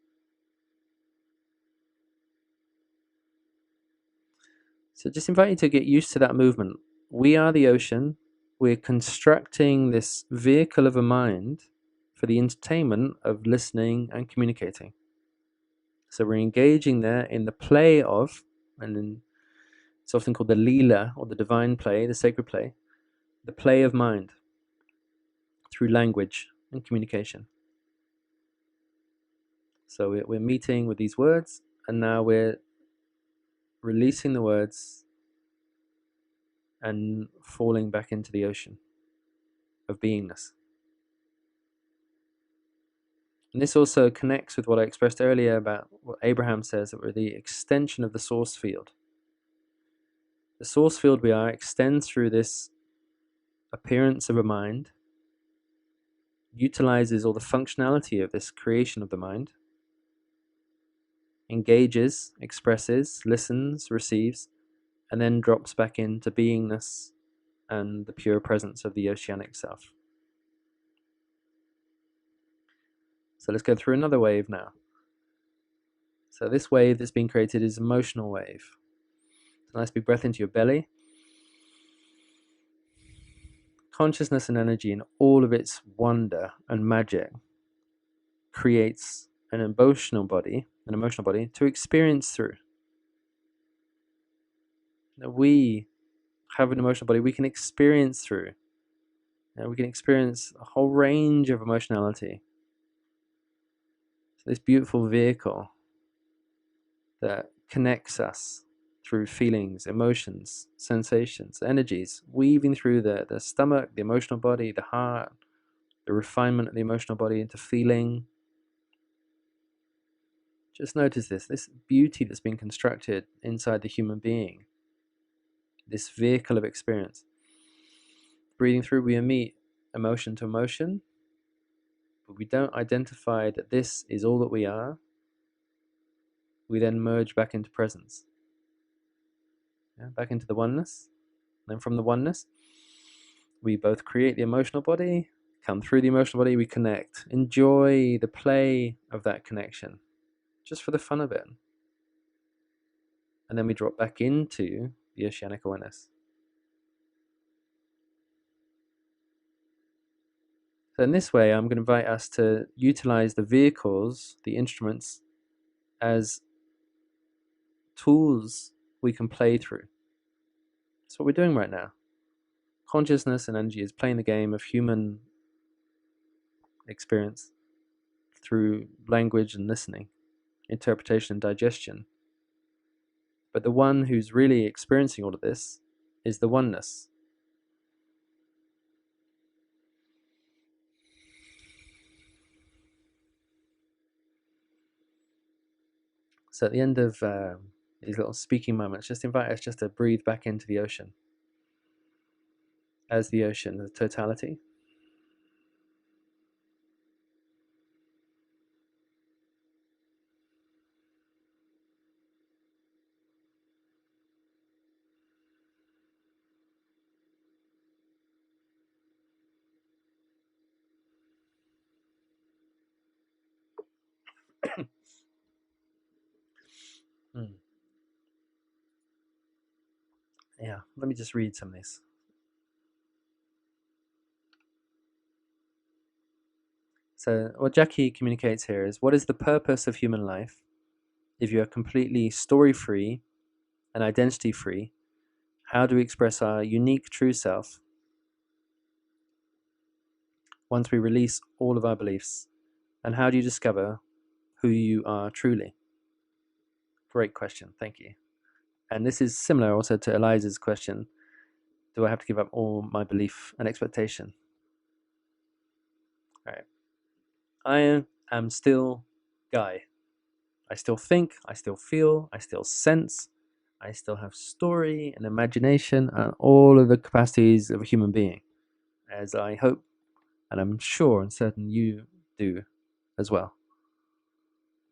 So just invite you to get used to that movement. We are the ocean. We're constructing this vehicle of a mind for the entertainment of listening and communicating. So we're engaging there in the play of, and it's often called the Leela, or the divine play, the sacred play, the play of mind through language and communication. So we're meeting with these words, and now we're releasing the words and falling back into the ocean of beingness. And this also connects with what I expressed earlier about what Abraham says, that we're the extension of the source field. The source field we are extends through this appearance of a mind, utilizes all the functionality of this creation of the mind, engages, expresses, listens, receives, and then drops back into beingness and the pure presence of the oceanic self. So let's go through another wave now. So this wave that's been created is emotional wave. So nice big breath into your belly. Consciousness and energy in all of its wonder and magic creates an emotional body to experience through. Now we have an emotional body we can experience through. We can experience a whole range of emotionality. So this beautiful vehicle that connects us through feelings, emotions, sensations, energies, weaving through the stomach, the emotional body, the heart, the refinement of the emotional body into feeling. Just notice this beauty that's been constructed inside the human being, this vehicle of experience. Breathing through, we emit emotion to emotion, but we don't identify that this is all that we are. We then merge back into presence, back into the oneness. And then from the oneness, we both create the emotional body, come through the emotional body, we connect. Enjoy the play of that connection, just for the fun of it. And then we drop back into the oceanic awareness. So in this way, I'm going to invite us to utilize the vehicles, the instruments, as tools we can play through. That's what we're doing right now. Consciousness and energy is playing the game of human experience through language and listening, interpretation and digestion. But the one who's really experiencing all of this is the oneness. So at the end of these little speaking moments, just invite us just to breathe back into the ocean, as the ocean, the totality. Yeah, let me just read some of this. So what Jackie communicates here is, what is the purpose of human life if you are completely story-free and identity-free? How do we express our unique true self once we release all of our beliefs? And how do you discover who you are truly? Great question, thank you. And this is similar also to Eliza's question, do I have to give up all my belief and expectation? All right. I am still Guy. I still think, I still feel, I still sense, I still have story and imagination and all of the capacities of a human being, as I hope and I'm sure and certain you do as well.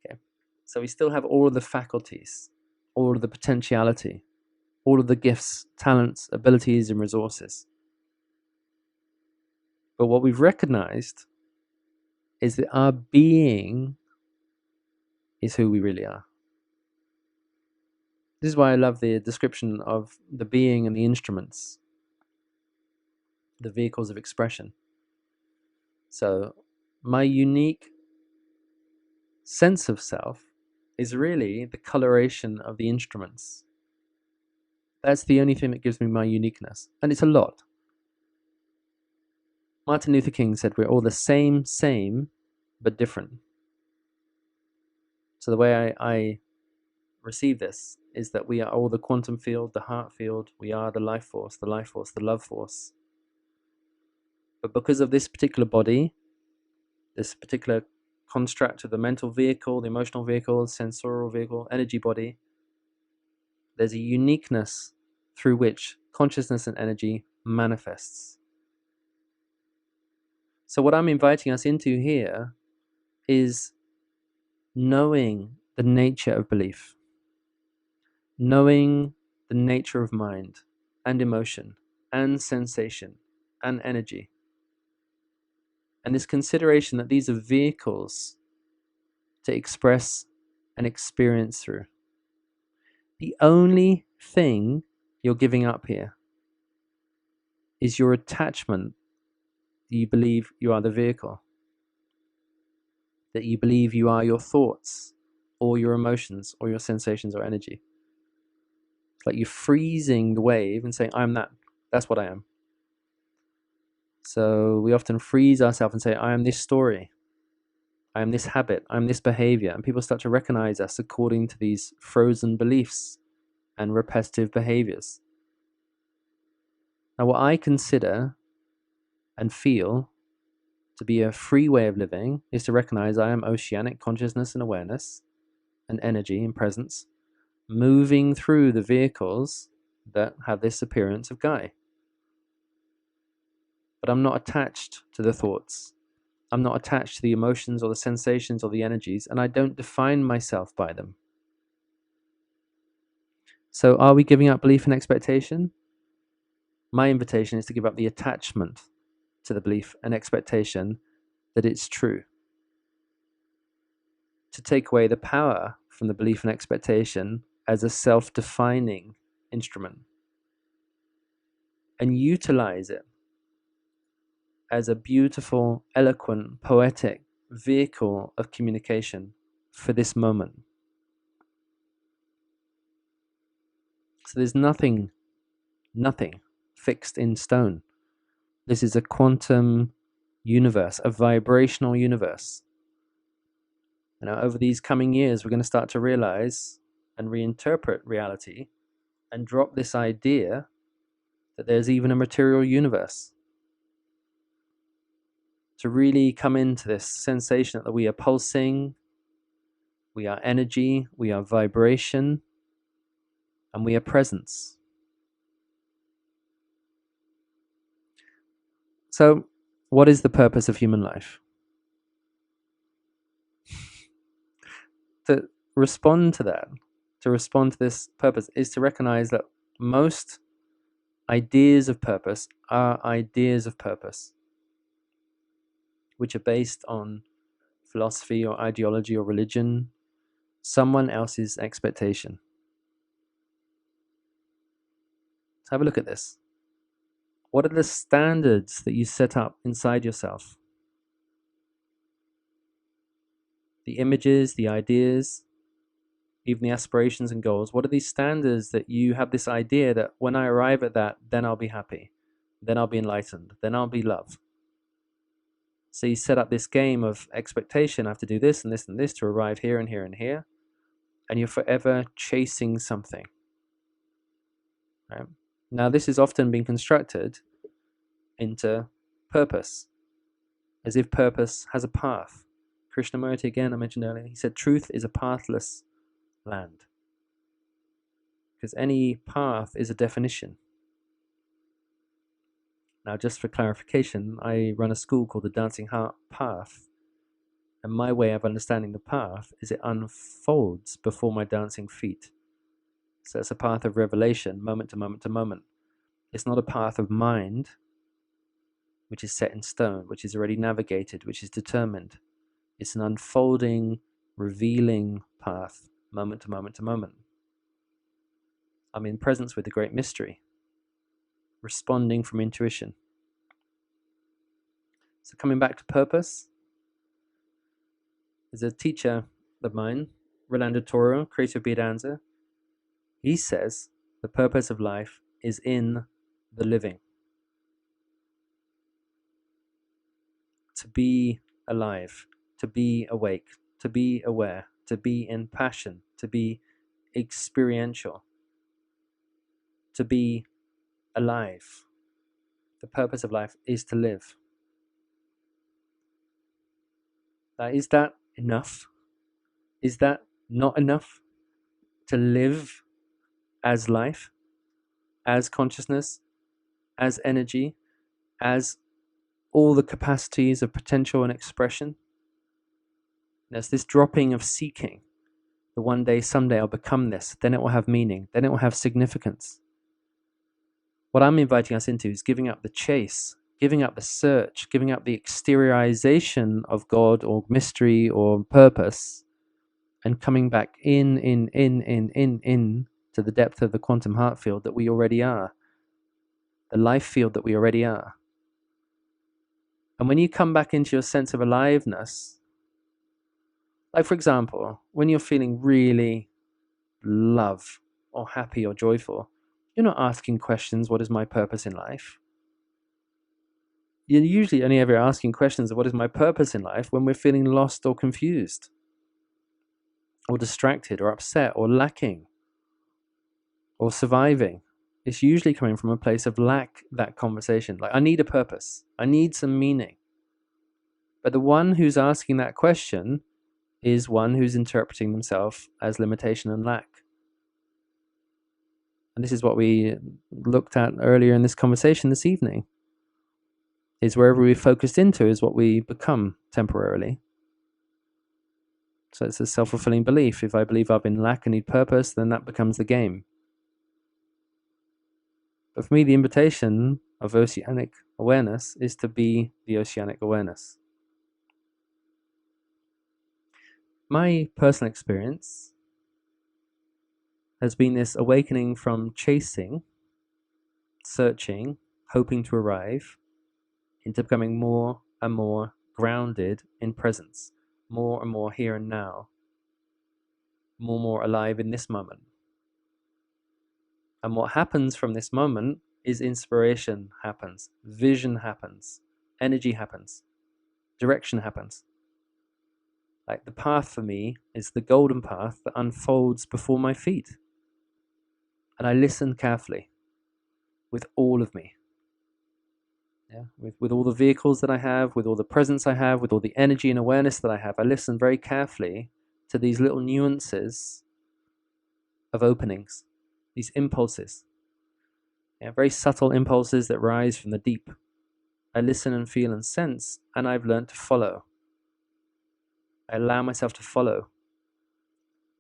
Okay, so we still have all of the faculties, all of the potentiality, all of the gifts, talents, abilities, and resources. But what we've recognized is that our being is who we really are. This is why I love the description of the being and the instruments, the vehicles of expression. So my unique sense of self is really the coloration of the instruments. That's the only thing that gives me my uniqueness. And it's a lot. Martin Luther King said we're all the same, but different. So the way I receive this is that we are all the quantum field, the heart field. We are the life force, the love force. But because of this particular body, this particular construct of the mental vehicle, the emotional vehicle, the sensorial vehicle, energy body, there's a uniqueness through which consciousness and energy manifests. So what I'm inviting us into here is knowing the nature of belief, knowing the nature of mind and emotion and sensation and energy. And this consideration that these are vehicles to express and experience through. The only thing you're giving up here is your attachment that you believe you are the vehicle, that you believe you are your thoughts or your emotions or your sensations or energy. It's like you're freezing the wave and saying, I'm that. That's what I am. So we often freeze ourselves and say, I am this story. I am this habit. I am this behavior. And people start to recognize us according to these frozen beliefs and repetitive behaviors. Now, what I consider and feel to be a free way of living is to recognize I am oceanic consciousness and awareness and energy and presence moving through the vehicles that have this appearance of Guy. But I'm not attached to the thoughts. I'm not attached to the emotions or the sensations or the energies, and I don't define myself by them. So are we giving up belief and expectation? My invitation is to give up the attachment to the belief and expectation that it's true. To take away the power from the belief and expectation as a self-defining instrument and utilize it as a beautiful, eloquent, poetic vehicle of communication for this moment. So there's nothing fixed in stone. This is a quantum universe, a vibrational universe. You know, over these coming years, we're going to start to realize and reinterpret reality and drop this idea that there's even a material universe. To really come into this sensation that we are pulsing, we are energy, we are vibration, and we are presence. So, what is the purpose of human life? To respond to that, to respond to this purpose, is to recognize that most ideas of purpose are ideas of purpose, which are based on philosophy or ideology or religion, someone else's expectation. Let's have a look at this. What are the standards that you set up inside yourself? The images, the ideas, even the aspirations and goals. What are these standards that you have this idea that when I arrive at that, then I'll be happy, then I'll be enlightened, then I'll be loved? So you set up this game of expectation. I have to do this and this and this to arrive here and here and here. And you're forever chasing something. Right? Now, this is often being constructed into purpose, as if purpose has a path. Krishnamurti, again, I mentioned earlier, he said truth is a pathless land. Because any path is a definition. Now, just for clarification, I run a school called the Dancing Heart Path. And my way of understanding the path is it unfolds before my dancing feet. So it's a path of revelation, moment to moment to moment. It's not a path of mind, which is set in stone, which is already navigated, which is determined. It's an unfolding, revealing path, moment to moment to moment. I'm in presence with the great mystery, responding from intuition. So coming back to purpose, there's a teacher of mine, Rolando Toro, creator of Be Danza. He says the purpose of life is in the living. To be alive, to be awake, to be aware, to be in passion, to be experiential, to be alive. The purpose of life is to live. Is that enough? Is that not enough? To live as life, as consciousness, as energy, as all the capacities of potential and expression? There's this dropping of seeking, that one day, someday I'll become this, then it will have meaning, then it will have significance. What I'm inviting us into is giving up the chase, giving up the search, giving up the exteriorization of God or mystery or purpose, and coming back in to the depth of the quantum heart field that we already are, the life field that we already are. And when you come back into your sense of aliveness, like for example, when you're feeling really love or happy or joyful, you're not asking questions, what is my purpose in life? You're usually only ever asking questions of what is my purpose in life when we're feeling lost or confused or distracted or upset or lacking or surviving. It's usually coming from a place of lack, that conversation. Like, I need a purpose. I need some meaning. But the one who's asking that question is one who's interpreting themselves as limitation and lack. And this is what we looked at earlier in this conversation this evening. Is wherever we focused into is what we become temporarily. So it's a self-fulfilling belief. If I believe I've been lack and need purpose, then that becomes the game. But for me, the invitation of oceanic awareness is to be the oceanic awareness. My personal experience has been this awakening from chasing, searching, hoping to arrive, into becoming more and more grounded in presence, more and more here and now, more and more alive in this moment. And what happens from this moment is inspiration happens, vision happens, energy happens, direction happens. Like the path for me is the golden path that unfolds before my feet. And I listen carefully with all of me. Yeah, with all the vehicles that I have, with all the presence I have, with all the energy and awareness that I have, I listen very carefully to these little nuances of openings, these impulses. Yeah, very subtle impulses that rise from the deep. I listen and feel and sense, and I've learned to follow. I allow myself to follow.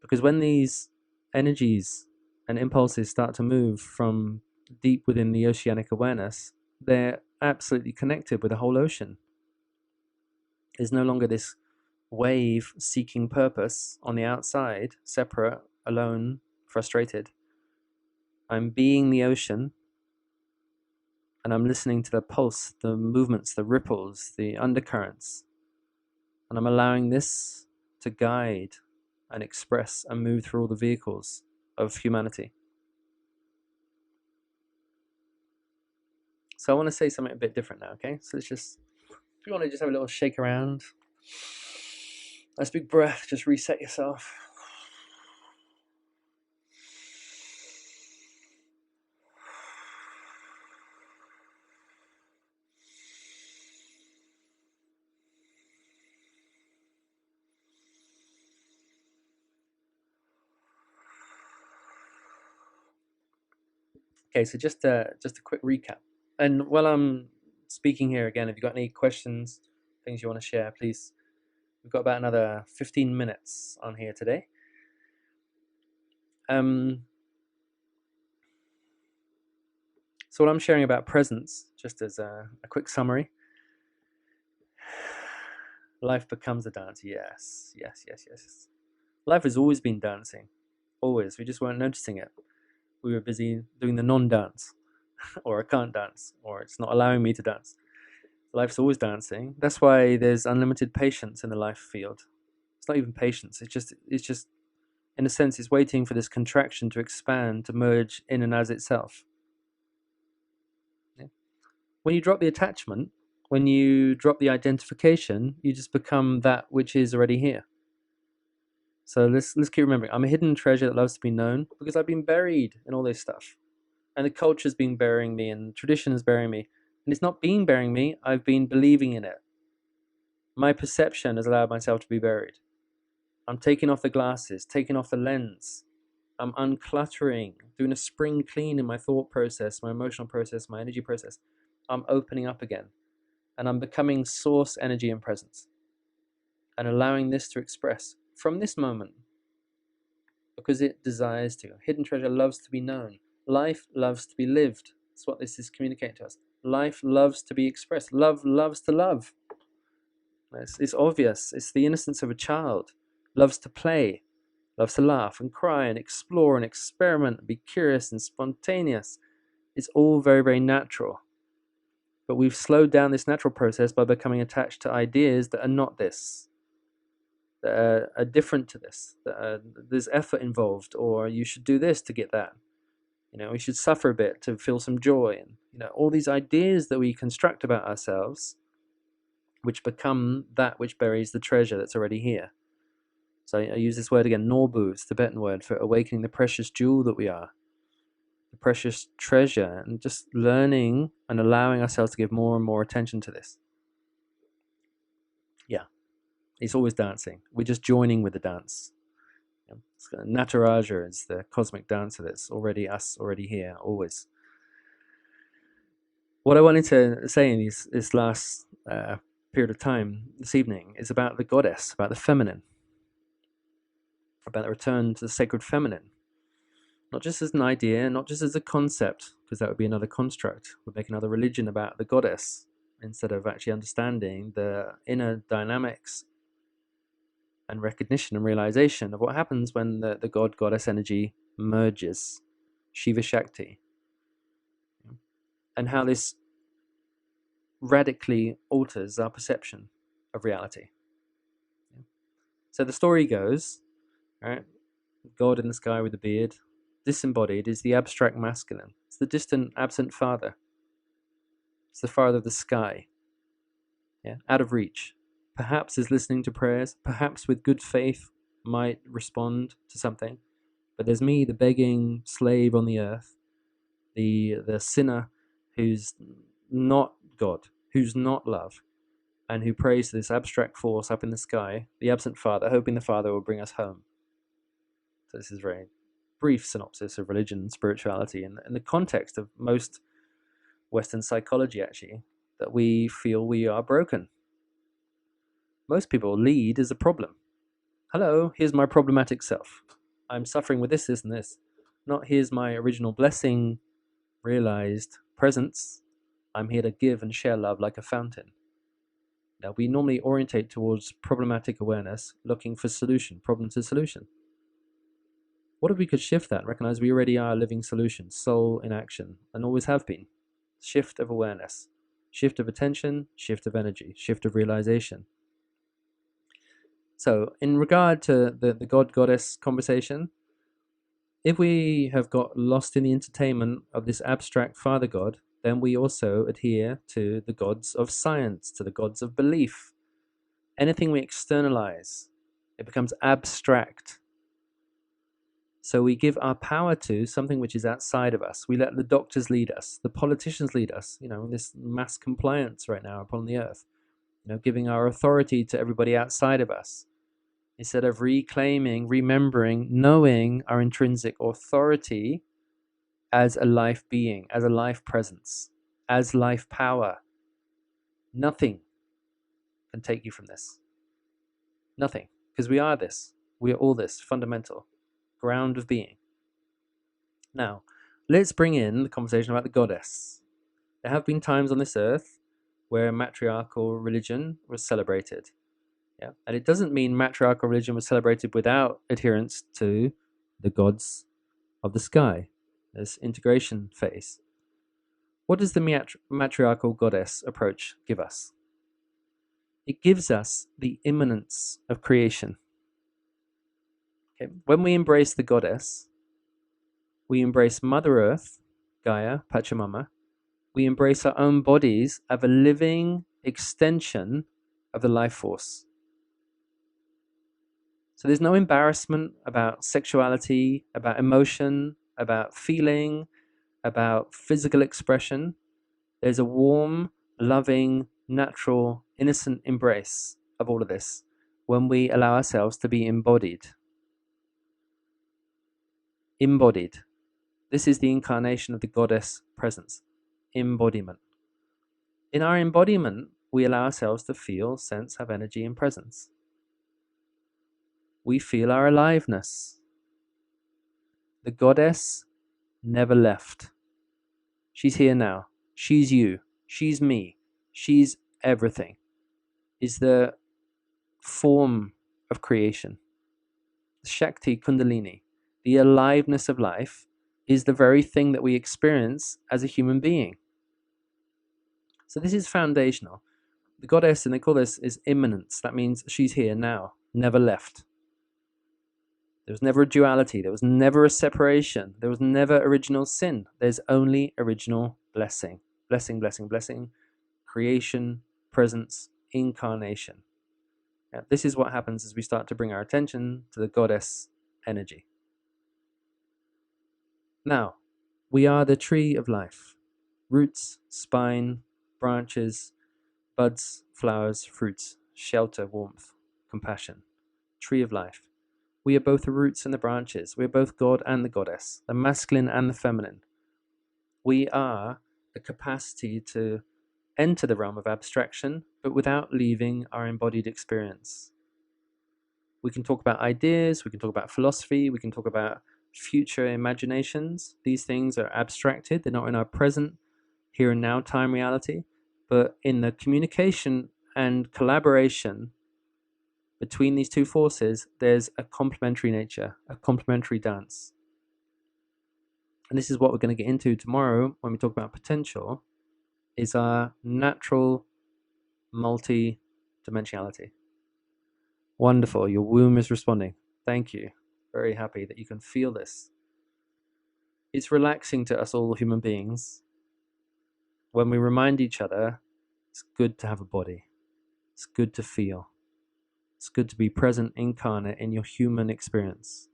Because when these energies and impulses start to move from deep within the oceanic awareness, they're absolutely connected with the whole ocean. There's no longer this wave seeking purpose on the outside, separate, alone, frustrated. I'm being the ocean, and I'm listening to the pulse, the movements, the ripples, the undercurrents. And I'm allowing this to guide and express and move through all the vehicles of humanity. So I want to say something a bit different now, okay? So let's just, if you want to just have a little shake around, nice big breath, just reset yourself. Okay, so just a quick recap. And while I'm speaking here again, if you've got any questions, things you want to share, please. We've got about another 15 minutes on here today. So what I'm sharing about presence, just as a quick summary. Life becomes a dance. Yes. Life has always been dancing. Always. We just weren't noticing it. We were busy doing the non-dance. Or I can't dance. Or it's not allowing me to dance. Life's always dancing. That's why there's unlimited patience in the life field. It's not even patience. It's just, in a sense, it's waiting for this contraction to expand, to merge in and as itself. Yeah. When you drop the attachment, when you drop the identification, you just become that which is already here. So let's keep remembering, I'm a hidden treasure that loves to be known because I've been buried in all this stuff. And the culture's been burying me and tradition is burying me. And it's not been burying me, I've been believing in it. My perception has allowed myself to be buried. I'm taking off the glasses, taking off the lens. I'm uncluttering, doing a spring clean in my thought process, my emotional process, my energy process. I'm opening up again. And I'm becoming source energy and presence. And allowing this to express from this moment. because it desires to. Hidden treasure loves to be known. Life loves to be lived. That's what this is communicating to us. Life loves to be expressed. Love loves to love. It's obvious. It's the innocence of a child. Loves to play, loves to laugh and cry and explore and experiment and be curious and spontaneous. It's all very, very natural. But we've slowed down this natural process by becoming attached to ideas that are not this, that are different to this, that there's effort involved, or you should do this to get that. We should suffer a bit to feel some joy. And, all these ideas that we construct about ourselves, which become that which buries the treasure that's already here. So I use this word again, norbu, it's the Tibetan word for awakening the precious jewel that we are, the precious treasure, and just learning and allowing ourselves to give more and more attention to this. Yeah, it's always dancing. We're just joining with the dance. Nataraja is the cosmic dancer that's already us, already here, always. What I wanted to say in this last period of time this evening is about the goddess, about the feminine, about the return to the sacred feminine. Not just as an idea, not just as a concept, because that would be another construct. We'd make another religion about the goddess instead of actually understanding the inner dynamics and recognition and realization of what happens when the god-goddess energy merges, Shiva Shakti, and how this radically alters our perception of reality. So the story goes, right, God in the sky with the beard, disembodied, is the abstract masculine. It's the distant, absent father. It's the father of the sky, out of reach. Perhaps is listening to prayers, perhaps with good faith might respond to something. But there's me, the begging slave on the earth, the sinner who's not God, who's not love, and who prays to this abstract force up in the sky, the absent father, hoping the father will bring us home. So this is a very brief synopsis of religion and spirituality in the context of most Western psychology, actually, that we feel we are broken. Most people lead as a problem. Hello, here's my problematic self. I'm suffering with this, this, and this. Not here's my original blessing, realized presence. I'm here to give and share love like a fountain. Now, we normally orientate towards problematic awareness, looking for solution, problem to solution. What if we could shift that, recognize we already are a living solution, soul in action, and always have been? Shift of awareness, shift of attention, shift of energy, shift of realization. So, in regard to the God-Goddess conversation, if we have got lost in the entertainment of this abstract Father God, then we also adhere to the gods of science, to the gods of belief. Anything we externalize, it becomes abstract. So we give our power to something which is outside of us. We let the doctors lead us, the politicians lead us, in this mass compliance right now upon the earth, giving our authority to everybody outside of us, instead of reclaiming, remembering, knowing our intrinsic authority as a life being, as a life presence, as life power. Nothing can take you from this. Nothing, because we are this. We are all this, fundamental, ground of being. Now, let's bring in the conversation about the goddess. There have been times on this earth where matriarchal religion was celebrated. And it doesn't mean matriarchal religion was celebrated without adherence to the gods of the sky, this integration phase. What does the matriarchal goddess approach give us? It gives us the immanence of creation. Okay. When we embrace the goddess, we embrace Mother Earth, Gaia, Pachamama. We embrace our own bodies as a living extension of the life force. So there's no embarrassment about sexuality, about emotion, about feeling, about physical expression. There's a warm, loving, natural, innocent embrace of all of this when we allow ourselves to be embodied. Embodied. This is the incarnation of the goddess presence. Embodiment. In our embodiment, we allow ourselves to feel, sense, have energy and presence. We feel our aliveness. The goddess never left. She's here now. She's you. She's me. She's everything. Is the form of creation. Shakti Kundalini, the aliveness of life, is the very thing that we experience as a human being. So this is foundational. The goddess, and they call this, is immanence. That means she's here now, never left. There was never a duality. There was never a separation. There was never original sin. There's only original blessing. Blessing, blessing, blessing. Creation, presence, incarnation. Now, this is what happens as we start to bring our attention to the goddess energy. Now, we are the tree of life. Roots, spine, branches, buds, flowers, fruits, shelter, warmth, compassion. Tree of life. We are both the roots and the branches. We are both God and the goddess, the masculine and the feminine. We are the capacity to enter the realm of abstraction, but without leaving our embodied experience. We can talk about ideas, we can talk about philosophy, we can talk about future imaginations. These things are abstracted, they're not in our present, here and now time reality, but in the communication and collaboration between these two forces, there's a complementary nature, a complementary dance. And this is what we're going to get into tomorrow when we talk about potential, is our natural multi-dimensionality. Wonderful, your womb is responding. Thank you. Very happy that you can feel this. It's relaxing to us all human beings when we remind each other it's good to have a body. It's good to feel. It's good to be present incarnate in your human experience.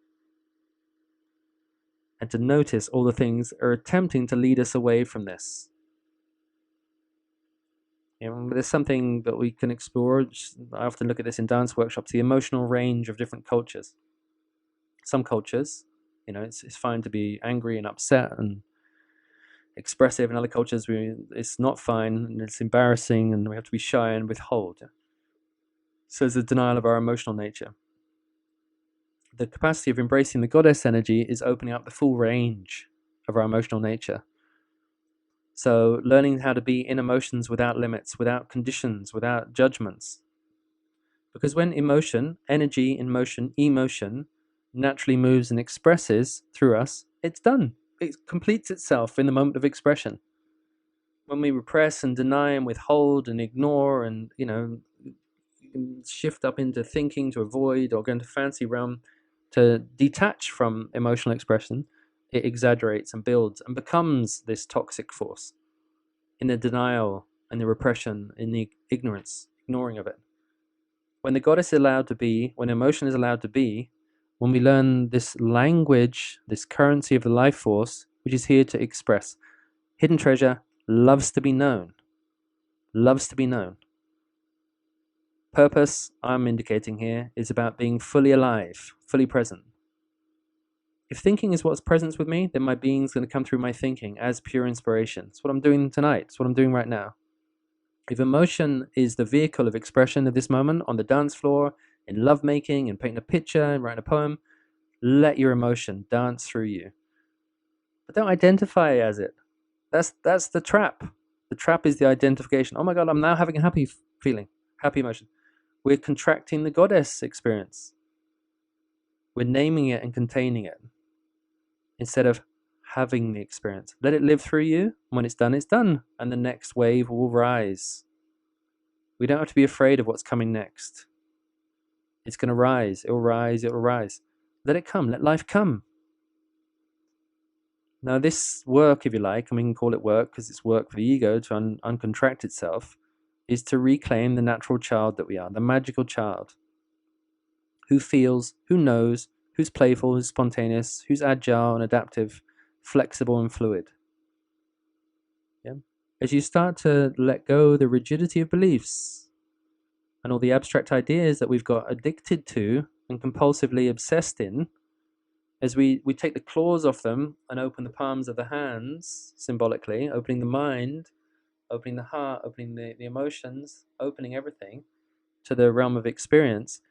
And to notice all the things that are attempting to lead us away from this. There's something that we can explore. I often look at this in dance workshops, the emotional range of different cultures. Some cultures, it's fine to be angry and upset and expressive. In other cultures, it's not fine and it's embarrassing and we have to be shy and withhold. So there's a denial of our emotional nature. The capacity of embracing the goddess energy is opening up the full range of our emotional nature. So learning how to be in emotions without limits, without conditions, without judgments. Because when emotion, energy in motion, emotion, naturally moves and expresses through us, it's done. It completes itself in the moment of expression. When we repress and deny and withhold and ignore and, shift up into thinking to avoid or go into fancy realm to detach from emotional expression, it exaggerates and builds and becomes this toxic force in the denial and the repression, in the ignorance, ignoring of it. When the goddess is allowed to be, when emotion is allowed to be, when we learn this language, this currency of the life force, which is here to express. Hidden treasure loves to be known. Loves to be known. Purpose, I'm indicating here, is about being fully alive, fully present. If thinking is what's present with me, then my being is going to come through my thinking as pure inspiration. It's what I'm doing tonight. It's what I'm doing right now. If emotion is the vehicle of expression of this moment on the dance floor, in lovemaking, in painting a picture, and writing a poem, let your emotion dance through you. But don't identify as it. That's the trap. The trap is the identification. Oh my God, I'm now having a happy feeling, happy emotion. We're contracting the goddess experience. We're naming it and containing it instead of having the experience. Let it live through you. When it's done, and the next wave will rise. We don't have to be afraid of what's coming next. It's going to rise. It will rise. It will rise. Let it come. Let life come. Now this work, if you like, and we can call it work because it's work for the ego to uncontract itself, is to reclaim the natural child that we are, the magical child, who feels, who knows, who's playful, who's spontaneous, who's agile and adaptive, flexible and fluid. Yeah? As you start to let go the rigidity of beliefs and all the abstract ideas that we've got addicted to and compulsively obsessed in, as we take the claws off them and open the palms of the hands, symbolically, opening the mind, opening the heart, opening the emotions, opening everything to the realm of experience,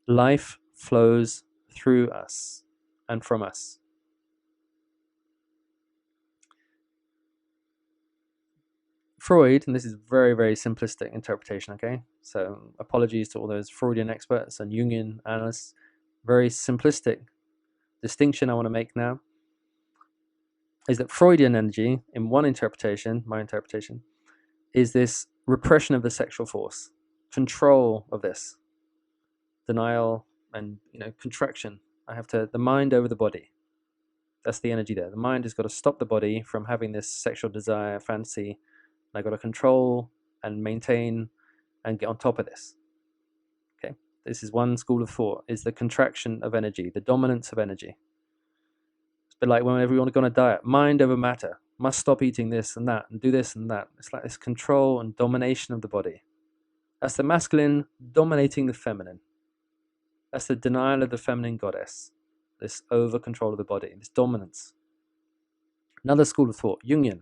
life flows through us and from us. Freud, and this is very, very simplistic interpretation, okay? So apologies to all those Freudian experts and Jungian analysts. Very simplistic distinction I want to make now is that Freudian energy, in one interpretation, my interpretation, is this repression of the sexual force, control of this, denial and contraction. I have to, the mind over the body. That's the energy there. The mind has got to stop the body from having this sexual desire, fantasy, and I've got to control and maintain and get on top of this. Okay, this is one school of thought, is the contraction of energy, the dominance of energy. It's a bit like whenever you want to go on a diet, mind over matter, must stop eating this and that and do this and that. It's like this control and domination of the body. That's the masculine dominating the feminine. That's the denial of the feminine goddess, this over control of the body, this dominance. Another school of thought, Jungian,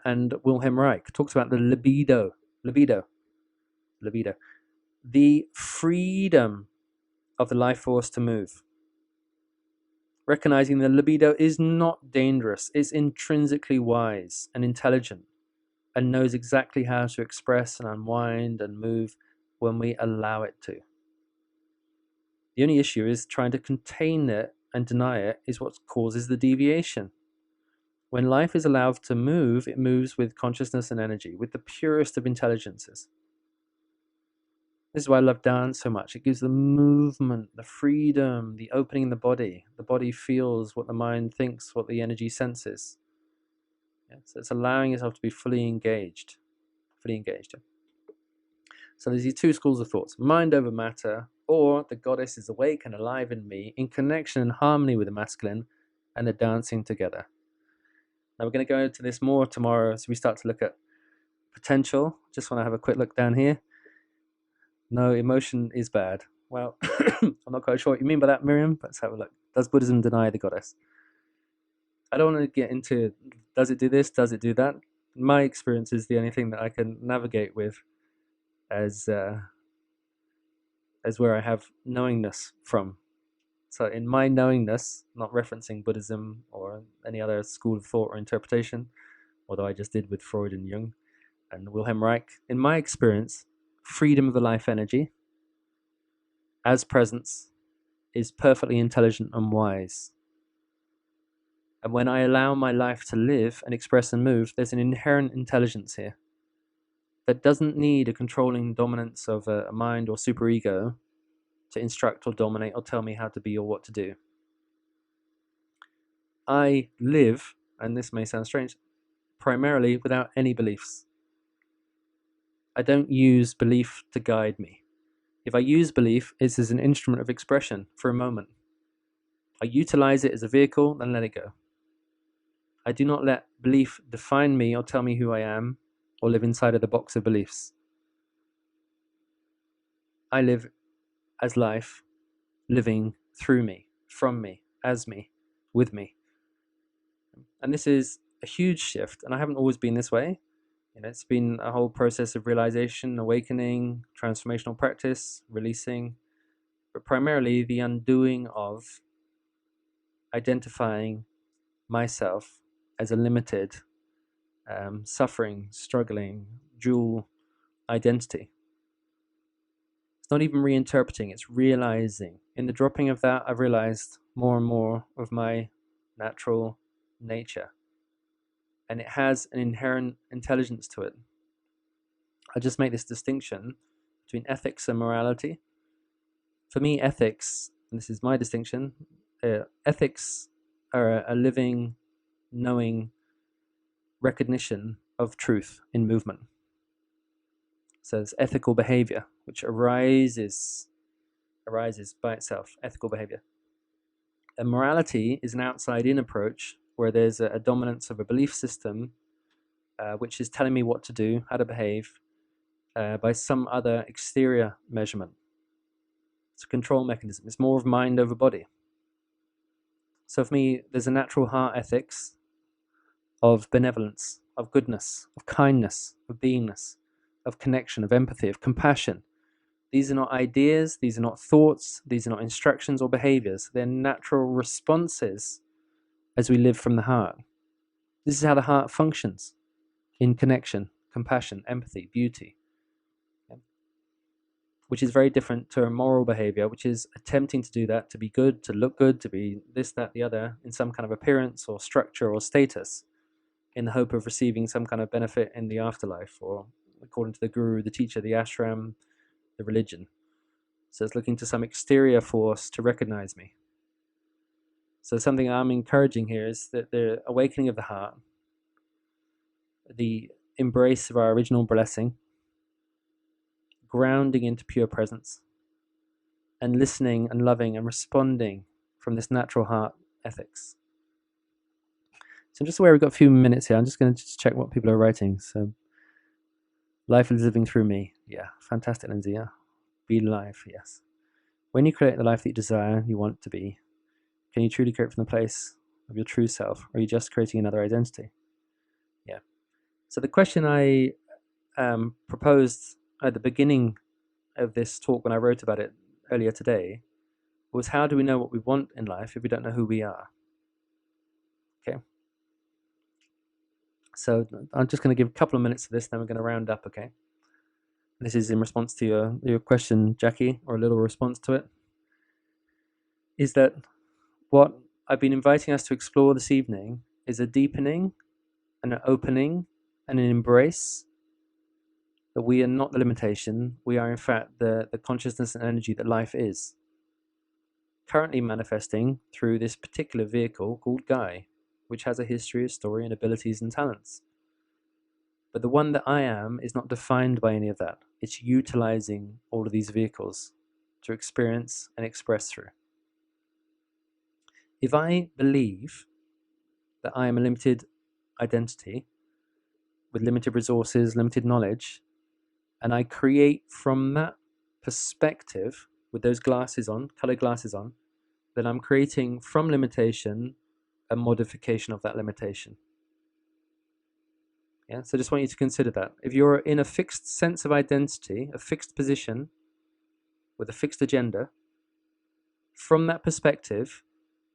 and Wilhelm Reich talks about the libido, the freedom of the life force to move. Recognizing the libido is not dangerous, it's intrinsically wise and intelligent and knows exactly how to express and unwind and move when we allow it to. The only issue is trying to contain it and deny it is what causes the deviation. When life is allowed to move, it moves with consciousness and energy, with the purest of intelligences. This is why I love dance so much. It gives the movement, the freedom, the opening in the body. The body feels what the mind thinks, what the energy senses. Yeah, so it's allowing yourself to be fully engaged. So there's these two schools of thoughts, mind over matter, or the goddess is awake and alive in me, in connection and harmony with the masculine, and they're dancing together. Now we're going to go into this more tomorrow as we start to look at potential. Just want to have a quick look down here. No, emotion is bad. Well, I'm not quite sure what you mean by that, Miriam. Let's have a look. Does Buddhism deny the goddess? I don't want to get into, does it do this, does it do that? My experience is the only thing that I can navigate with as where I have knowingness from. So in my knowingness, not referencing Buddhism or any other school of thought or interpretation, although I just did with Freud and Jung and Wilhelm Reich, in my experience, freedom of the life energy as presence is perfectly intelligent and wise. And when I allow my life to live and express and move, there's an inherent intelligence here that doesn't need a controlling dominance of a mind or superego to instruct or dominate or tell me how to be or what to do. I live, and this may sound strange, primarily without any beliefs. I don't use belief to guide me. If I use belief, it's as an instrument of expression for a moment. I utilize it as a vehicle, then let it go. I do not let belief define me or tell me who I am or live inside of the box of beliefs. I live as life, living through me, from me, as me, with me. And this is a huge shift, and I haven't always been this way. It's been a whole process of realization, awakening, transformational practice, releasing, but primarily the undoing of identifying myself as a limited, suffering, struggling, dual identity. It's not even reinterpreting, it's realizing. In the dropping of that, I've realized more and more of my natural nature. And it has an inherent intelligence to it. I just make this distinction between ethics and morality. For me, ethics, and this is my distinction, ethics are a living, knowing recognition of truth in movement. So it's ethical behavior, which arises by itself, ethical behavior. And morality is an outside-in approach where there's a dominance of a belief system which is telling me what to do, how to behave, by some other exterior measurement. It's a control mechanism. It's more of mind over body. So for me, there's a natural heart ethics of benevolence, of goodness, of kindness, of beingness, of connection, of empathy, of compassion. These are not ideas, these are not thoughts, these are not instructions or behaviors. They're natural responses as we live from the heart. This is how the heart functions in connection compassion, empathy, beauty, which is very different to a moral behavior, which is attempting to do that, to be good, to look good, to be this, that, the other, in some kind of appearance or structure or status, in the hope of receiving some kind of benefit in the afterlife, or according to the guru, the teacher, the ashram, the religion. So it's looking to some exterior force to recognize me. So something I'm encouraging here is that the awakening of the heart, the embrace of our original blessing, grounding into pure presence, and listening and loving and responding from this natural heart ethics. So I'm just aware we've got a few minutes here. I'm just going to just check what people are writing. So, life is living through me. Yeah, fantastic, Lindsay. Yeah. Be life, yes. When you create the life that you desire, you want to be, can you truly create from the place of your true self, or are you just creating another identity? Yeah. So the question I proposed at the beginning of this talk when I wrote about it earlier today was, how do we know what we want in life if we don't know who we are? Okay. So I'm just going to give a couple of minutes to this, then we're going to round up, okay? This is in response to your question, Jackie, or a little response to it. Is that what I've been inviting us to explore this evening is a deepening and an opening and an embrace that we are not the limitation, we are in fact the consciousness and energy that life is, currently manifesting through this particular vehicle called Guy, which has a history, a story, and abilities and talents. But the one that I am is not defined by any of that. It's utilizing all of these vehicles to experience and express through. If I believe that I am a limited identity with limited resources, limited knowledge, and I create from that perspective with those glasses on, colored glasses on, then I'm creating from limitation a modification of that limitation. Yeah, so I just want you to consider that. If you're in a fixed sense of identity, a fixed position with a fixed agenda, from that perspective,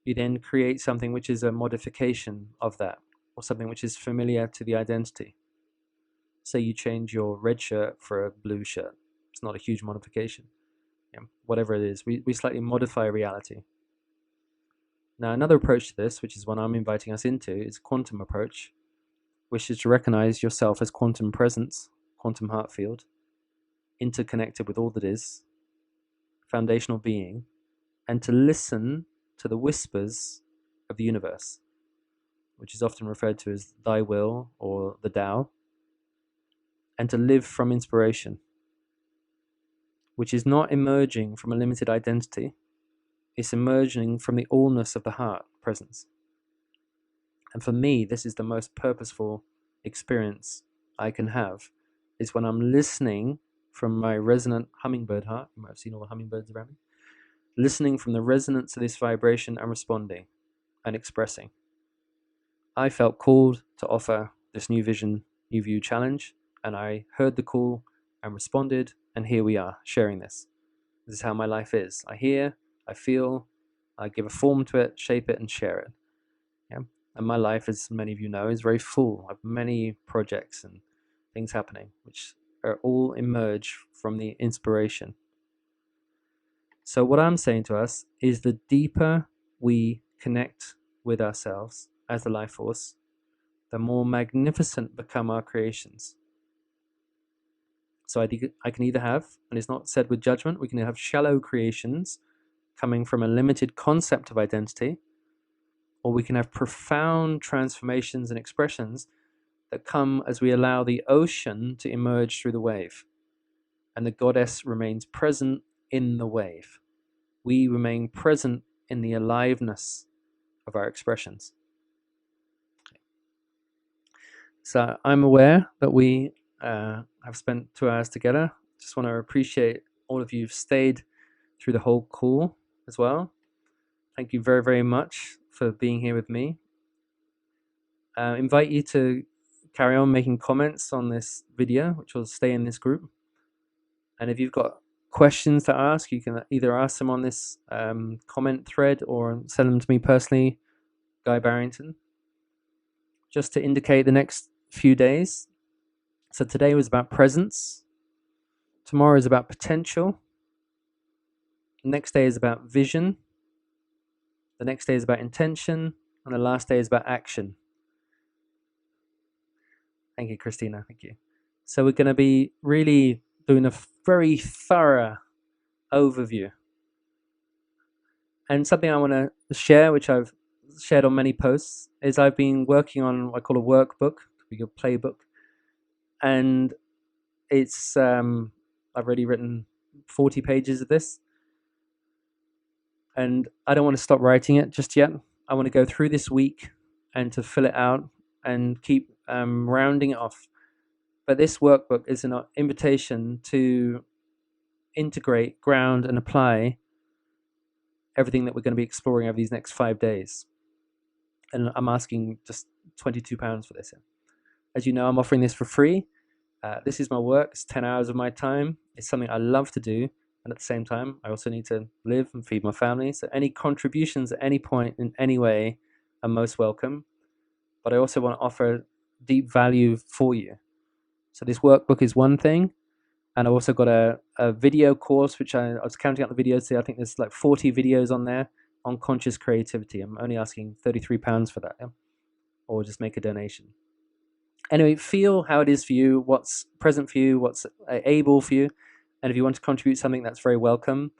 you then create something which is a modification of that, or something which is familiar to the identity. Say you change your red shirt for a blue shirt. It's not a huge modification. Yeah, whatever it is, we slightly modify reality. Now, another approach to this, which is one I'm inviting us into, is a quantum approach, which is to recognize yourself as quantum presence, quantum heart field, interconnected with all that is, foundational being, and to listen to the whispers of the universe, which is often referred to as thy will or the Tao, and to live from inspiration, which is not emerging from a limited identity, it's emerging from the allness of the heart presence. And for me, this is the most purposeful experience I can have, is when I'm listening from my resonant hummingbird heart. You might have seen all the hummingbirds around me. Listening from the resonance of this vibration and responding and expressing. I felt called to offer this new vision, new view challenge, and I heard the call and responded, and here we are sharing this. This is how my life is. I hear, I feel, I give a form to it, shape it, and share it. Yeah? And my life, as many of you know, is very full of many projects and things happening, which are all emerge from the inspiration. So what I'm saying to us is, the deeper we connect with ourselves as the life force, the more magnificent become our creations. So I can either have, and it's not said with judgment, we can have shallow creations coming from a limited concept of identity, or we can have profound transformations and expressions that come as we allow the ocean to emerge through the wave, and the goddess remains present in the wave. We remain present in the aliveness of our expressions. So I'm aware that we have spent 2 hours together. Just want to appreciate all of you who've stayed through the whole call as well. Thank you very, very much for being here with me. Invite you to carry on making comments on this video, which will stay in this group. And if you've got questions to ask, you can either ask them on this comment thread or send them to me personally, Guy Barrington, just to indicate the next few days. So today was about presence. Tomorrow is about potential. The next day is about vision. The next day is about intention. And the last day is about action. Thank you, Christina. Thank you. So we're going to be really doing a very thorough overview. And something I want to share, which I've shared on many posts, is I've been working on what I call a workbook, a playbook. And it's, I've already written 40 pages of this. And I don't want to stop writing it just yet. I want to go through this week and to fill it out and keep rounding it off. But this workbook is an invitation to integrate, ground, and apply everything that we're going to be exploring over these next 5 days. And I'm asking just £22 for this. As you know, I'm offering this for free. This is my work. It's 10 hours of my time. It's something I love to do. And at the same time, I also need to live and feed my family. So any contributions at any point in any way are most welcome. But I also want to offer deep value for you. So this workbook is one thing. And I've also got a video course, which I was counting out the videos today. I think there's like 40 videos on there on conscious creativity. I'm only asking £33 for that. Yeah? Or just make a donation. Anyway, feel how it is for you, what's present for you, what's able for you. And if you want to contribute something, that's very welcome.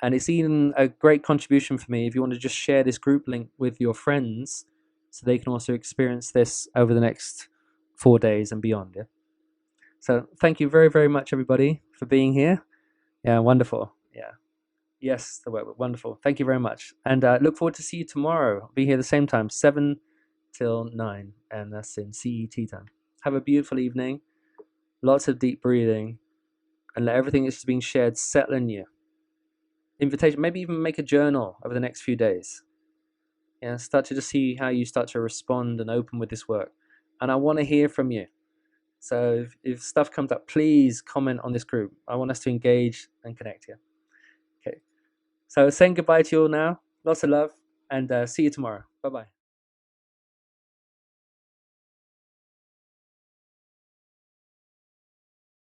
And it's even a great contribution for me if you want to just share this group link with your friends so they can also experience this over the next 4 days and beyond. Yeah? So thank you very, very much, everybody, for being here. Yeah, wonderful. Yeah. Yes, the work, wonderful. Thank you very much. And look forward to see you tomorrow. I'll be here the same time, 7 till 9, and that's in CET time. Have a beautiful evening. Lots of deep breathing. And let everything that's being shared settle in you. Invitation, maybe even make a journal over the next few days. Yeah, start to just see how you start to respond and open with this work. And I want to hear from you. So if stuff comes up, please comment on this group. I want us to engage and connect here. Okay. So saying goodbye to you all now. Lots of love, and see you tomorrow. Bye-bye.